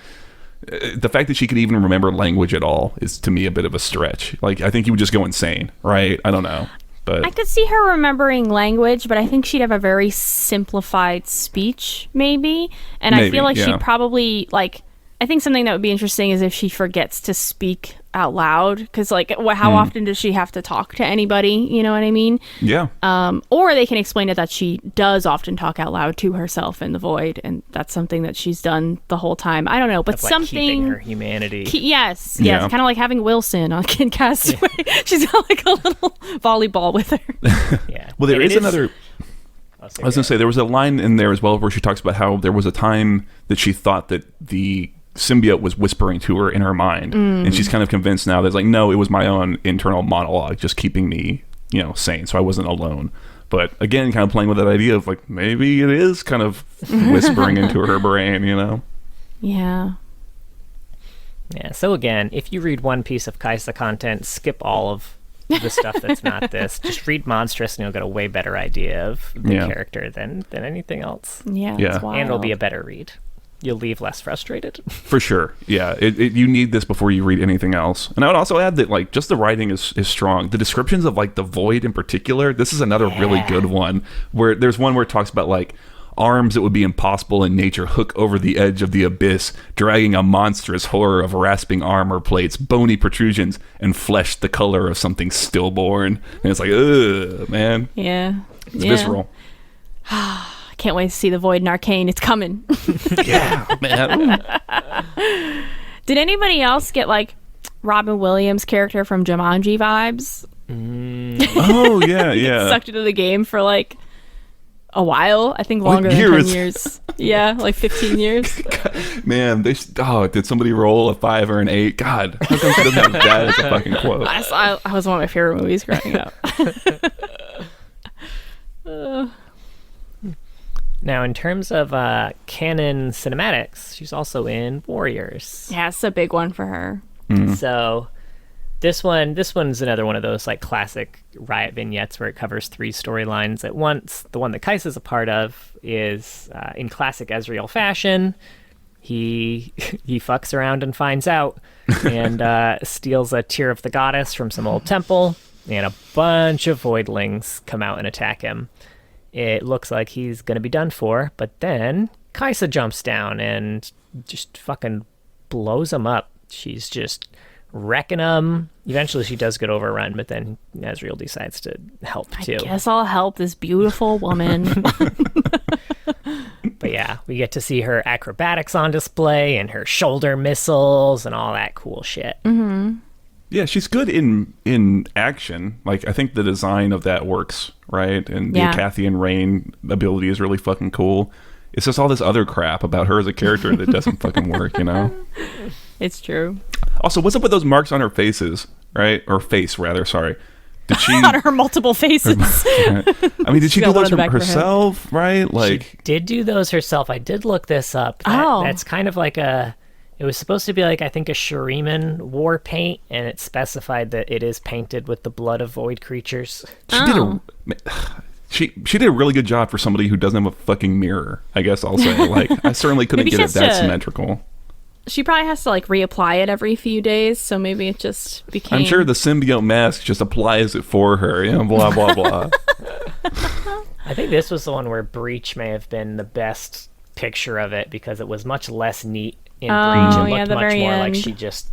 the fact that she could even remember language at all is to me a bit of a stretch. Like I think you would just go insane, right? I don't know. But I could see her remembering language, but I think she'd have a very simplified speech, maybe. And I feel like she'd probably, like, I think something that would be interesting is if she forgets to speak out loud. Because, like, how often does she have to talk to anybody? You know what I mean? Yeah. Or they can explain it that she does often talk out loud to herself in the void. And that's something that she's done the whole time. I don't know. But Of, like, something... keeping her humanity. Yes. Kind of like having Wilson on Kid Castaway. She's got, like, a little volleyball with her. Yeah. Well, there is another... I was going to say, there was a line in there as well where she talks about how there was a time that she thought that the symbiote was whispering to her in her mind. And she's kind of convinced now that it's like, no, it was my own internal monologue just keeping me, sane. So I wasn't alone. But again, kind of playing with that idea of like, maybe it is kind of whispering into her brain, Yeah. Yeah. So again, if you read one piece of Kaiser content, skip all of the stuff that's not this. Just read Monstrous and you'll get a way better idea of the character than anything else. Yeah. Yeah. Wild. And it'll be a better read. You'll leave less frustrated. For sure. Yeah. You need this before you read anything else. And I would also add that like just the writing is strong. The descriptions of like the void in particular, this is another really good one where there's one where it talks about like arms that would be impossible in nature hook over the edge of the abyss, dragging a monstrous horror of rasping armor plates, bony protrusions, and flesh the color of something stillborn. And it's like, ugh, man. Yeah. It's visceral. I can't wait to see the Void in Arcane. It's coming. Yeah, man. Did anybody else get like Robin Williams' character from Jumanji vibes? Oh, yeah. Sucked into the game for like a while. I think longer than 10 years. Yeah, like 15 years. Man, did somebody roll a 5 or an 8? God, how come she doesn't have that as a fucking quote? I was one of my favorite movies growing up. Now, in terms of canon cinematics, she's also in Warriors. Yeah, it's a big one for her. So this one's another one of those like classic Riot vignettes where it covers 3 storylines at once. The one that Kaisa's a part of is in classic Ezreal fashion. He fucks around and finds out and steals a tear of the goddess from some old temple, and a bunch of voidlings come out and attack him. It looks like he's going to be done for, but then Kaisa jumps down and just fucking blows him up. She's just wrecking him. Eventually she does get overrun, but then Ezreal decides to help too. I guess I'll help this beautiful woman. But yeah, we get to see her acrobatics on display and her shoulder missiles and all that cool shit. Mm-hmm. Yeah, she's good in action. Like, I think the design of that works, right? And the Acathian Rain ability is really fucking cool. It's just all this other crap about her as a character that doesn't fucking work, It's true. Also, what's up with those marks on her faces, right? Or face, rather, sorry. Did she... on her multiple faces. I mean, did she do those herself, right? Like, she did do those herself. I did look this up. That's kind of like it was supposed to be like, I think, a Shuriman war paint, and it specified that it is painted with the blood of void creatures. She did a really good job for somebody who doesn't have a fucking mirror, I guess I'll say. Like, I certainly couldn't get it that symmetrical. She probably has to like reapply it every few days, so maybe it just became... I'm sure the symbiote mask just applies it for her, blah, blah, blah. I think this was the one where Breach may have been the best picture of it, because it was much less neat in Breach. It looked much more like she just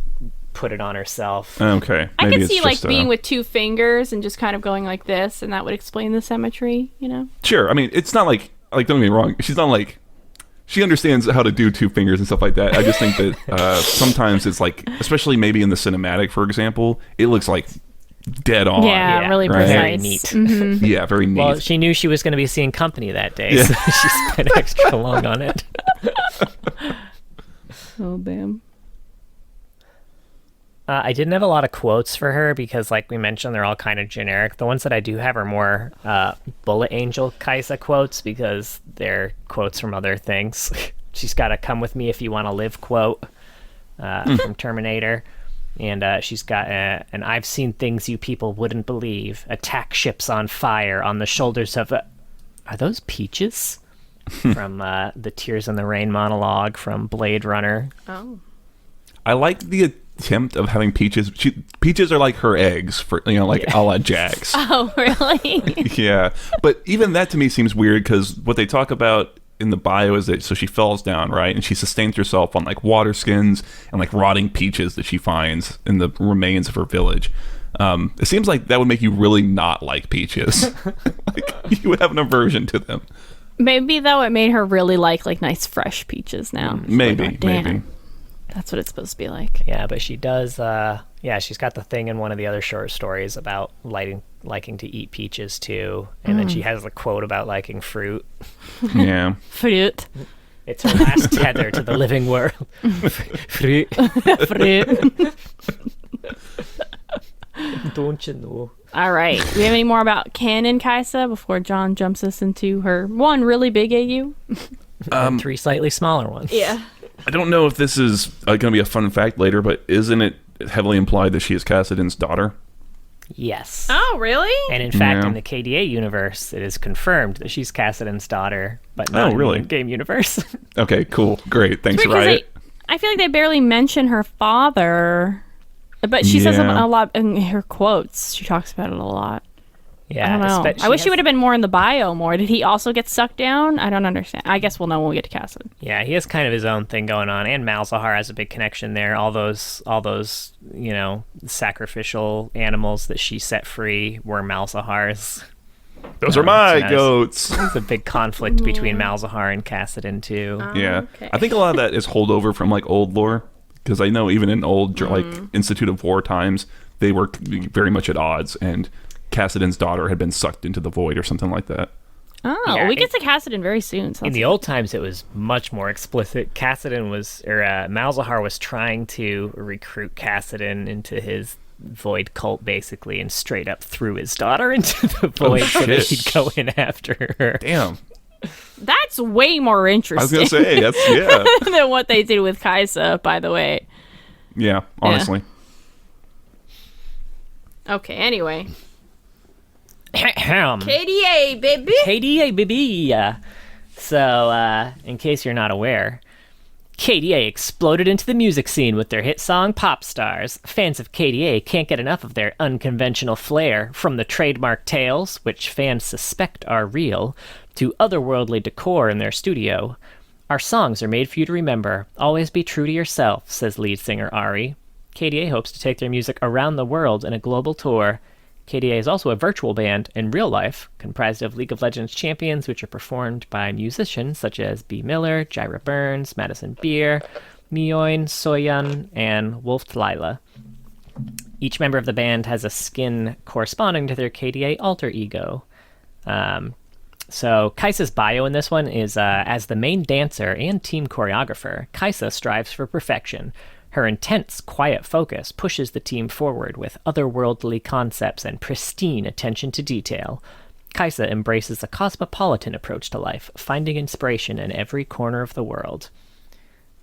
put it on herself. Okay. I could see like being with 2 fingers and just kind of going like this, and that would explain the symmetry, Sure. I mean, it's not like don't get me wrong, she's not like... She understands how to do 2 fingers and stuff like that. I just think that sometimes it's like, especially maybe in the cinematic, for example, it looks like dead on. Yeah, really precise. Very neat. Mm-hmm. Yeah, very neat. Well, she knew she was going to be seeing company that day, so she spent extra long on it. Oh, damn. I didn't have a lot of quotes for her because, like we mentioned, they're all kind of generic. The ones that I do have are more Bullet Angel Kaiser quotes because they're quotes from other things. She's got a "come with me if you want to live" quote from Terminator. And she's got an "I've seen things you people wouldn't believe. Attack ships on fire on the shoulders of..." Are those peaches? From the Tears in the Rain monologue from Blade Runner. Oh. I like the attempt of having peaches. Peaches are like her eggs for like a la Jax. Oh, really? Yeah, but even that to me seems weird because what they talk about in the bio is that she falls down, right, and she sustains herself on like water skins and like rotting peaches that she finds in the remains of her village. It seems like that would make you really not like peaches. Like you would have an aversion to them. Maybe though it made her really like nice fresh peaches now. Maybe, like, oh, damn. maybe. That's what it's supposed to be like. Yeah, but she does. She's got the thing in one of the other short stories about liking to eat peaches too, and then she has the quote about liking fruit. Yeah. Fruit. It's her last tether to the living world. Fruit. Fruit. Don't you know? All right. Do we have any more about canon Kaiser before John jumps us into her one really big AU? And 3 slightly smaller ones. Yeah. I don't know if this is going to be a fun fact later, but isn't it heavily implied that she is Cassidon's daughter? Yes. Oh, really? And in fact, Yeah. in the KDA universe, it is confirmed that she's Cassidon's daughter, but not in really? the game universe. Okay, cool. Great. Thanks, Because Riot. I feel like they barely mention her father, but she says Yeah. a lot in her quotes. She talks about it a lot. Yeah. I don't know. I wish she would have been more in the bio more. Did he also get sucked down? I don't understand. I guess we'll know when we get to Cassid. Yeah, he has kind of his own thing going on, and Malzahar has a big connection there. All those, sacrificial animals that she set free were Malzahar's. Those are my nice. goats. There's a big conflict between Malzahar and Cassidon too. Yeah. Okay. I think a lot of that is holdover from like old lore, because I know even in old like Institute of War times, they were very much at odds, and Cassidon's daughter had been sucked into the void or something like that. Oh, Yeah, we get to Cassidon very soon. In the old times, it was much more explicit. Malzahar was trying to recruit Cassidon into his void cult, basically, and straight up threw his daughter into the void so that he'd go in after her. Damn. That's way more I was interesting going to say, that's, yeah. than what they did with Kaiser, by the way. Yeah, honestly. Okay, anyway. KDA, KDA, baby! KDA, baby! So, in case you're not aware, KDA exploded into the music scene with their hit song Pop Stars. Fans of KDA can't get enough of their unconventional flair, from the trademark tales, which fans suspect are real, to otherworldly decor in their studio. Our songs are made for you to remember. Always be true to yourself, says lead singer Ari. KDA hopes to take their music around the world in a global tour. KDA is also a virtual band in real life, comprised of League of Legends champions, which are performed by musicians such as B. Miller, Jyra Burns, Madison Beer, Mioin, Soyeon, and Wolf Lila. Each member of the band has a skin corresponding to their KDA alter ego. So Kaisa's bio in this one is, as the main dancer and team choreographer, Kaisa strives for perfection. Her intense, quiet focus pushes the team forward with otherworldly concepts and pristine attention to detail. Kaisa embraces a cosmopolitan approach to life, finding inspiration in every corner of the world.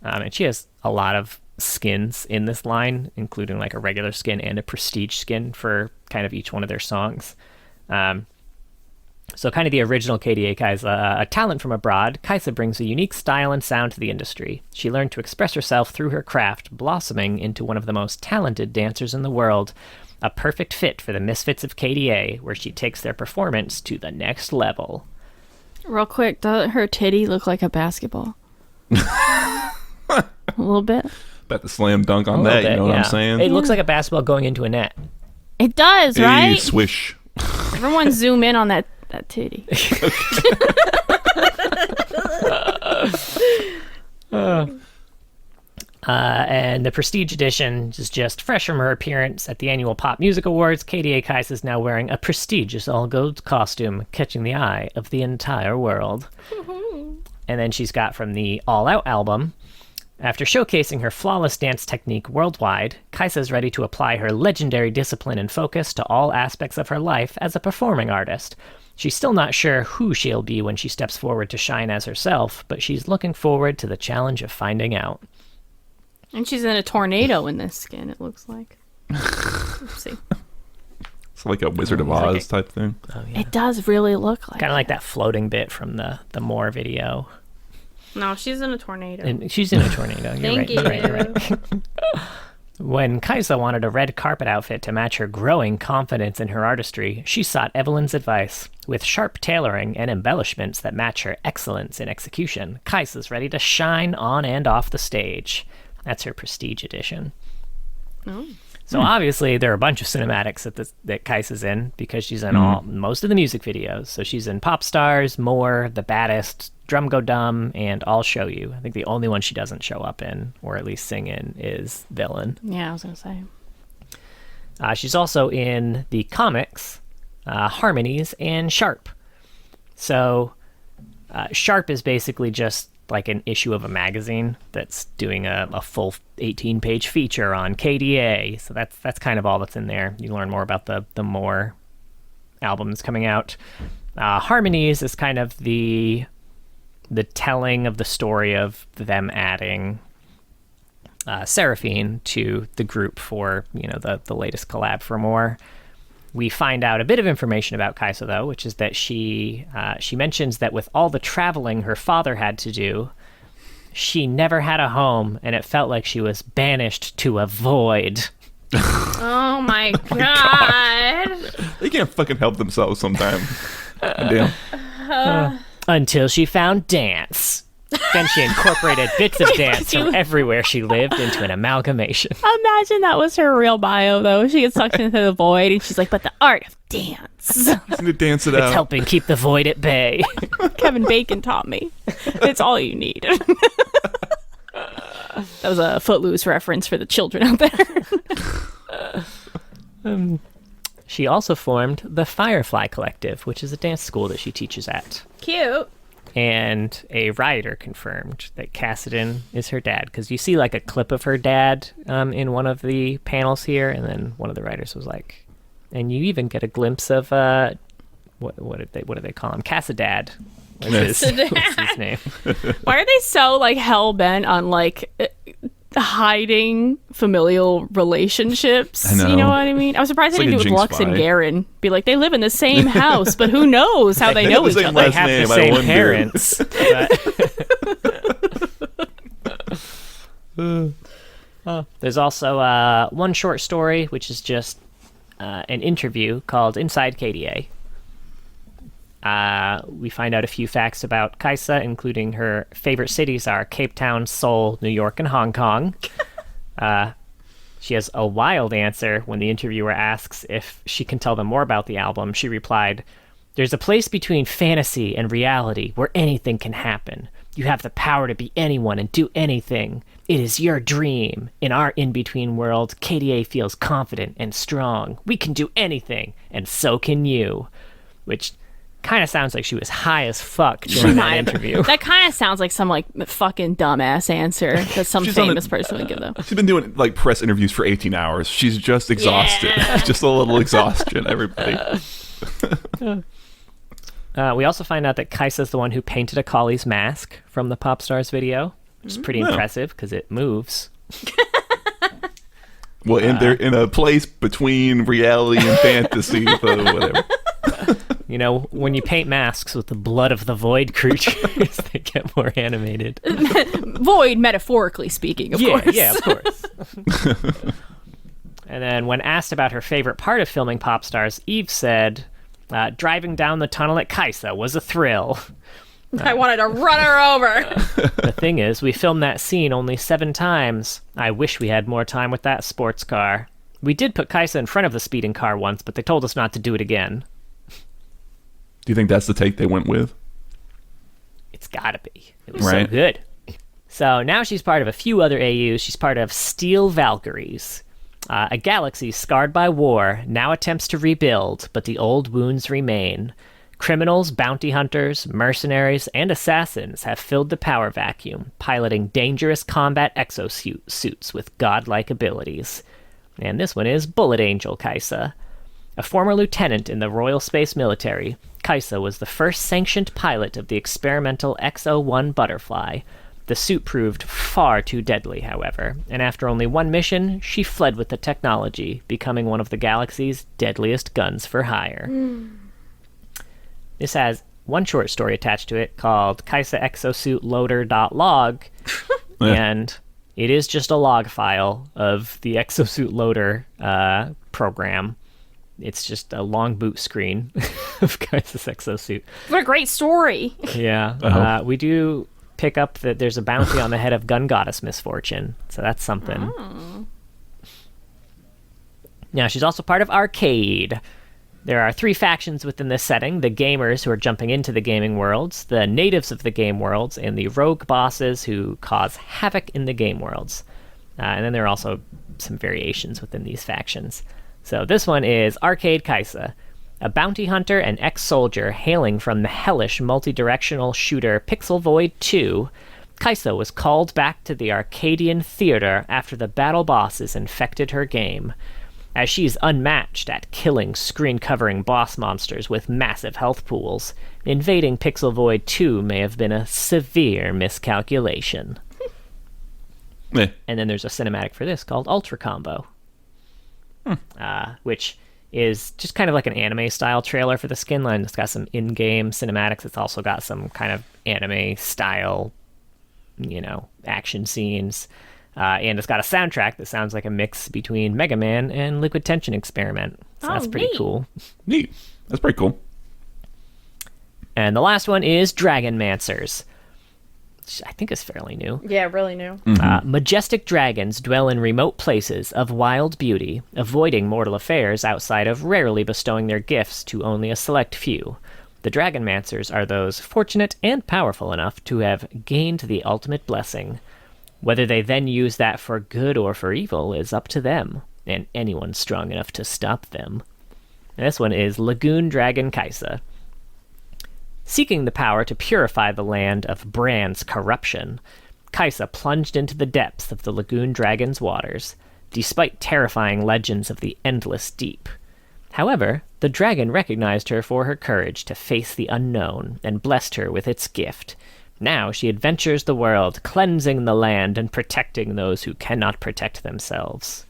And she has a lot of skins in this line, including like a regular skin and a prestige skin for kind of each one of their songs. So kind of the original KDA Kaisa, a talent from abroad, Kaisa brings a unique style and sound to the industry. She learned to express herself through her craft, blossoming into one of the most talented dancers in the world. A perfect fit for the misfits of KDA, where she takes their performance to the next level. Real quick, doesn't her titty look like a basketball? A little bit. Bet the slam dunk on that, you know what I'm saying? It looks like a basketball going into a net. It does, Hey, right? swish. Everyone zoom in on that titty. And the Prestige Edition is just fresh from her appearance at the annual Pop Music Awards. KDA Kaisa is now wearing a prestigious all-gold costume, catching the eye of the entire world. And then she's got from the All Out album, After showcasing her flawless dance technique worldwide, Kaiser is ready to apply her legendary discipline and focus to all aspects of her life as a performing artist. She's still not sure who she'll be when she steps forward to shine as herself, but she's looking forward to the challenge of finding out. And she's in a tornado in this skin, it looks like. Oopsie. It's like a Wizard of Oz type thing. Oh, yeah. It does really look like Kind of like that floating bit from the More video. No, she's in a tornado. And she's in a tornado. You're Thank right. you. You're right. When Kaiser wanted a red carpet outfit to match her growing confidence in her artistry, she sought Evelyn's advice. With sharp tailoring and embellishments that match her excellence in execution, Kaiser's ready to shine on and off the stage. That's her Prestige edition. Oh. So obviously there are a bunch of cinematics that Kaiser's in because she's in most of the music videos. So she's in Pop Stars, More, The Baddest, Drum Go Dumb, and I'll Show You. I think the only one she doesn't show up in, or at least sing in, is Villain. Yeah, I was going to say. She's also in the comics, Harmonies, and Sharp. So Sharp is basically just like an issue of a magazine that's doing a full 18-page feature on KDA. So that's kind of all that's in there. You learn more about the More albums coming out. Harmonies is kind of the telling of the story of them adding Seraphine to the group for the latest collab for More. We find out a bit of information about Kaiser, though, which is that she mentions that with all the traveling her father had to do, she never had a home, and it felt like she was banished to a void. Oh my god. They can't fucking help themselves sometimes. Damn. Until she found dance. Then she incorporated bits of dance from everywhere she lived into an amalgamation. Imagine that was her real bio, though. She gets sucked into the void, and she's like, but the art of dance. Just need to dance it out. It's helping keep the void at bay. Kevin Bacon taught me. It's all you need. That was a Footloose reference for the children out there. She also formed the Firefly Collective, which is a dance school that she teaches at. Cute. And a writer confirmed that Cassidy is her dad, because you see like a clip of her dad in one of the panels here, and then one of the writers was like, and you even get a glimpse of what do they call him? Cassidad. What's his name? Why are they so like hell bent on like hiding familial relationships? I know. You know what I mean? I was surprised they It's didn't do like it with a Lux and Jinx Garen. Be like, they live in the same house, but who knows how they know each same other? They last have name, the I same wonder. parents. There's also one short story, which is just an interview called Inside KDA. We find out a few facts about Kaiser, including her favorite cities are Cape Town, Seoul, New York, and Hong Kong. She has a wild answer when the interviewer asks if she can tell them more about the album. She replied, "There's a place between fantasy and reality where anything can happen. You have the power to be anyone and do anything. It is your dream. In our in-between world, KDA feels confident and strong. We can do anything, and so can you." Which kind of sounds like she was high as fuck during that interview. That kind of sounds like some like fucking dumbass answer that some famous person would give them. She's been doing like press interviews for 18 hours. She's just exhausted. Yeah. Just a little exhaustion, everybody. We also find out that Kaisa's the one who painted Akali's mask from the Pop Stars video, which is pretty impressive because it moves. Well, and they're in a place between reality and fantasy, so whatever. You know, when you paint masks with the blood of the void creatures, they get more animated. Void, metaphorically speaking, of course. Yeah, of course. And then when asked about her favorite part of filming Pop Stars, Eve said, driving down the tunnel at Kaiser was a thrill. I wanted to run her over. The thing is, we filmed that scene only 7 times. I wish we had more time with that sports car. We did put Kaiser in front of the speeding car once, but they told us not to do it again. Do you think that's the take they went with? It's gotta be. It was so good. So now she's part of a few other AUs. She's part of Steel Valkyries. A galaxy scarred by war now attempts to rebuild, but the old wounds remain. Criminals, bounty hunters, mercenaries, and assassins have filled the power vacuum, piloting dangerous combat exosuits with godlike abilities. And this one is Bullet Angel Kaiser. A former lieutenant in the Royal Space Military, Kaiser was the first sanctioned pilot of the experimental X-01 Butterfly. The suit proved far too deadly, however, and after only one mission, she fled with the technology, becoming one of the galaxy's deadliest guns for hire. This has one short story attached to it called Kaiser Exosuit Loader.log, and it is just a log file of the Exosuit Loader program. It's just a long boot screen of Kaiser's exosuit. What a great story. Yeah. We do pick up that there's a bounty on the head of Gun Goddess Misfortune, so that's something. Oh. Now, she's also part of Arcade. There are 3 factions within this setting: the gamers who are jumping into the gaming worlds, the natives of the game worlds, and the rogue bosses who cause havoc in the game worlds. And then there are also some variations within these factions. So this one is Arcade Kaiser, a bounty hunter and ex-soldier hailing from the hellish multi-directional shooter Pixel Void 2. Kaiser was called back to the Arcadian theater after the battle bosses infected her game. As she's unmatched at killing screen-covering boss monsters with massive health pools, invading Pixel Void 2 may have been a severe miscalculation. And then there's a cinematic for this called Ultra Combo, which is just kind of like an anime-style trailer for the skin line. It's got some in-game cinematics. It's also got some kind of anime-style, action scenes. And it's got a soundtrack that sounds like a mix between Mega Man and Liquid Tension Experiment. So that's pretty cool. Neat. That's pretty cool. And the last one is Dragon Mancers, which I think is fairly new. Yeah, really new. Majestic dragons dwell in remote places of wild beauty, avoiding mortal affairs outside of rarely bestowing their gifts to only a select few. The Dragon Mancers are those fortunate and powerful enough to have gained the ultimate blessing. Whether they then use that for good or for evil is up to them, and anyone strong enough to stop them. And this one is Lagoon Dragon Kaiser. Seeking the power to purify the land of Bran's corruption, Kaiser plunged into the depths of the Lagoon Dragon's waters, despite terrifying legends of the endless deep. However, the dragon recognized her for her courage to face the unknown and blessed her with its gift. Now she adventures the world, cleansing the land and protecting those who cannot protect themselves.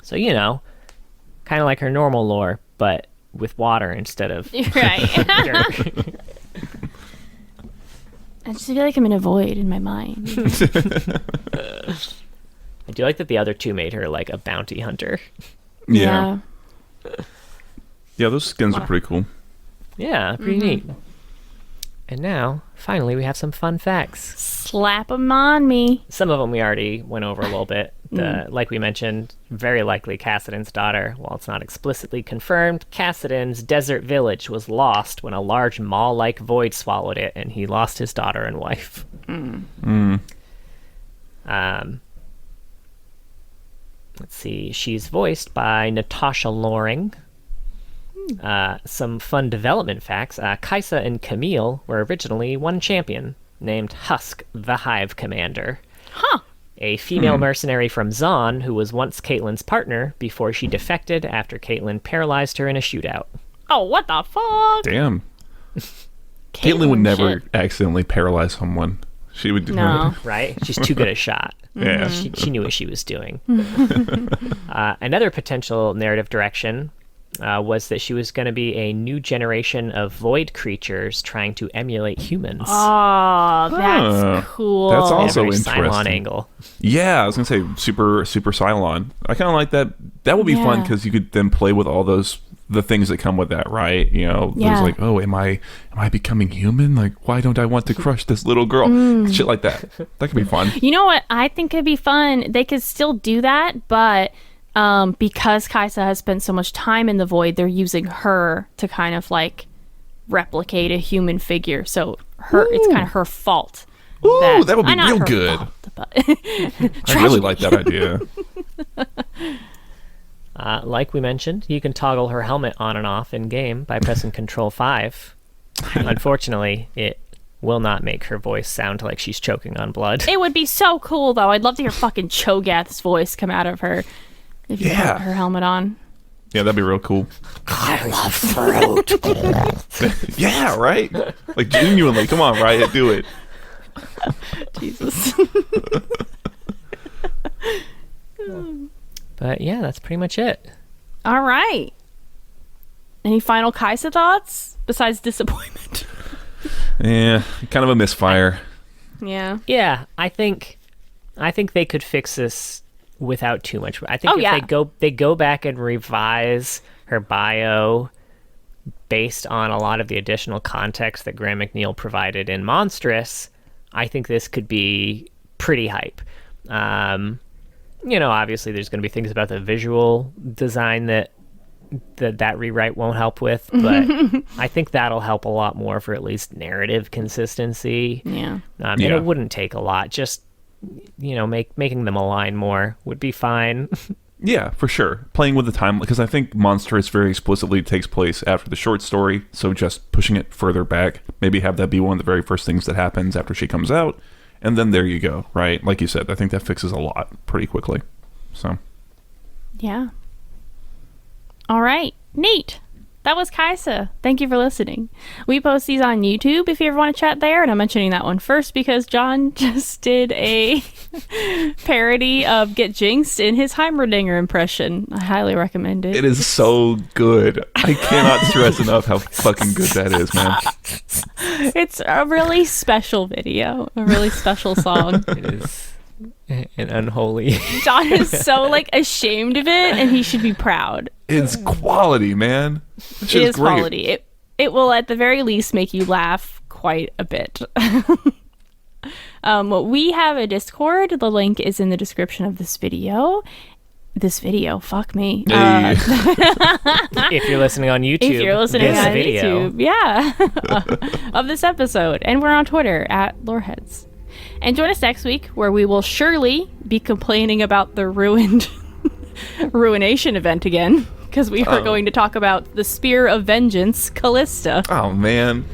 So, kind of like her normal lore, but with water instead of Right. dirt. I just feel like I'm in a void in my mind. I do like that the other two made her like a bounty hunter. Yeah, those skins are pretty cool. Yeah, pretty neat. And now, finally, we have some fun facts. Slap them on me. Some of them we already went over a little bit. Like we mentioned, very likely Cassidon's daughter. While it's not explicitly confirmed, Cassidon's desert village was lost when a large maw-like void swallowed it, and he lost his daughter and wife. Let's see. She's voiced by Natasha Loring. Some fun development facts. Kaiser and Camille were originally one champion, named Husk, the Hive Commander. Huh. A female mercenary from Zon, who was once Caitlyn's partner before she defected after Caitlyn paralyzed her in a shootout. Oh, what the fuck? Damn. Caitlyn would never shit. accidentally paralyze someone. She would do No. Right? She's too good a shot. Yeah. She knew what she was doing. Another potential narrative direction was that she was going to be a new generation of void creatures trying to emulate humans. Oh, that's cool. That's also Very interesting. Cylon angle. Yeah, I was gonna say super Cylon. I kind of like that. That would be fun because you could then play with all the things that come with that, right? There's like, oh, am I becoming human? Like, why don't I want to crush this little girl? Shit like that. That could be fun. You know what? I think it'd be fun. They could still do that, but because Kaiser has spent so much time in the void, they're using her to kind of like replicate a human figure. So it's kind of her fault. Ooh, that would be not real her good. fault, but I really like that idea. Like we mentioned, you can toggle her helmet on and off in game by pressing Control 5. Unfortunately, it will not make her voice sound like she's choking on blood. It would be so cool, though. I'd love to hear fucking cho'gath's voice come out of her if you put her helmet on. Yeah, that'd be real cool. I love fruit. Yeah, right? Like, genuinely. Come on, Riot, do it. Jesus. But yeah, that's pretty much it. All right. Any final Kaiser thoughts besides disappointment? Yeah, kind of a misfire. Yeah. Yeah, I think they could fix this without too much. I think they go back and revise her bio based on a lot of the additional context that Graham McNeil provided in Monstrous. I think this could be pretty hype. Obviously there's going to be things about the visual design that rewrite won't help with, but I think that'll help a lot more for at least narrative consistency. Yeah. And it wouldn't take a lot. Just, making them align more would be fine. Yeah, for sure. Playing with the time, because I think Monstrous very explicitly takes place after the short story, so just pushing it further back, maybe have that be one of the very first things that happens after she comes out, and then there you go, right? Like you said, I think that fixes a lot pretty quickly. So. Yeah. All right. Neat. That was Kaiser. Thank you for listening. We post these on YouTube if you ever want to chat there, and I'm mentioning that one first because John just did a parody of Get Jinxed in his Heimerdinger impression. I highly recommend it. It is so good. I cannot stress enough how fucking good that is, man. It's a really special video, a really special song. It is an unholy. John is so ashamed of it, and he should be proud. It's quality, man. It is great. quality. It will at the very least make you laugh quite a bit. We have a Discord. The link is in the description of this video. Fuck me. Hey. If you're listening on YouTube, If you're listening this on video. YouTube, yeah, of this episode, and we're on Twitter at Loreheads. And join us next week, where we will surely be complaining about the ruined Ruination event again, because we are going to talk about the Spear of Vengeance, Callista. Oh, man.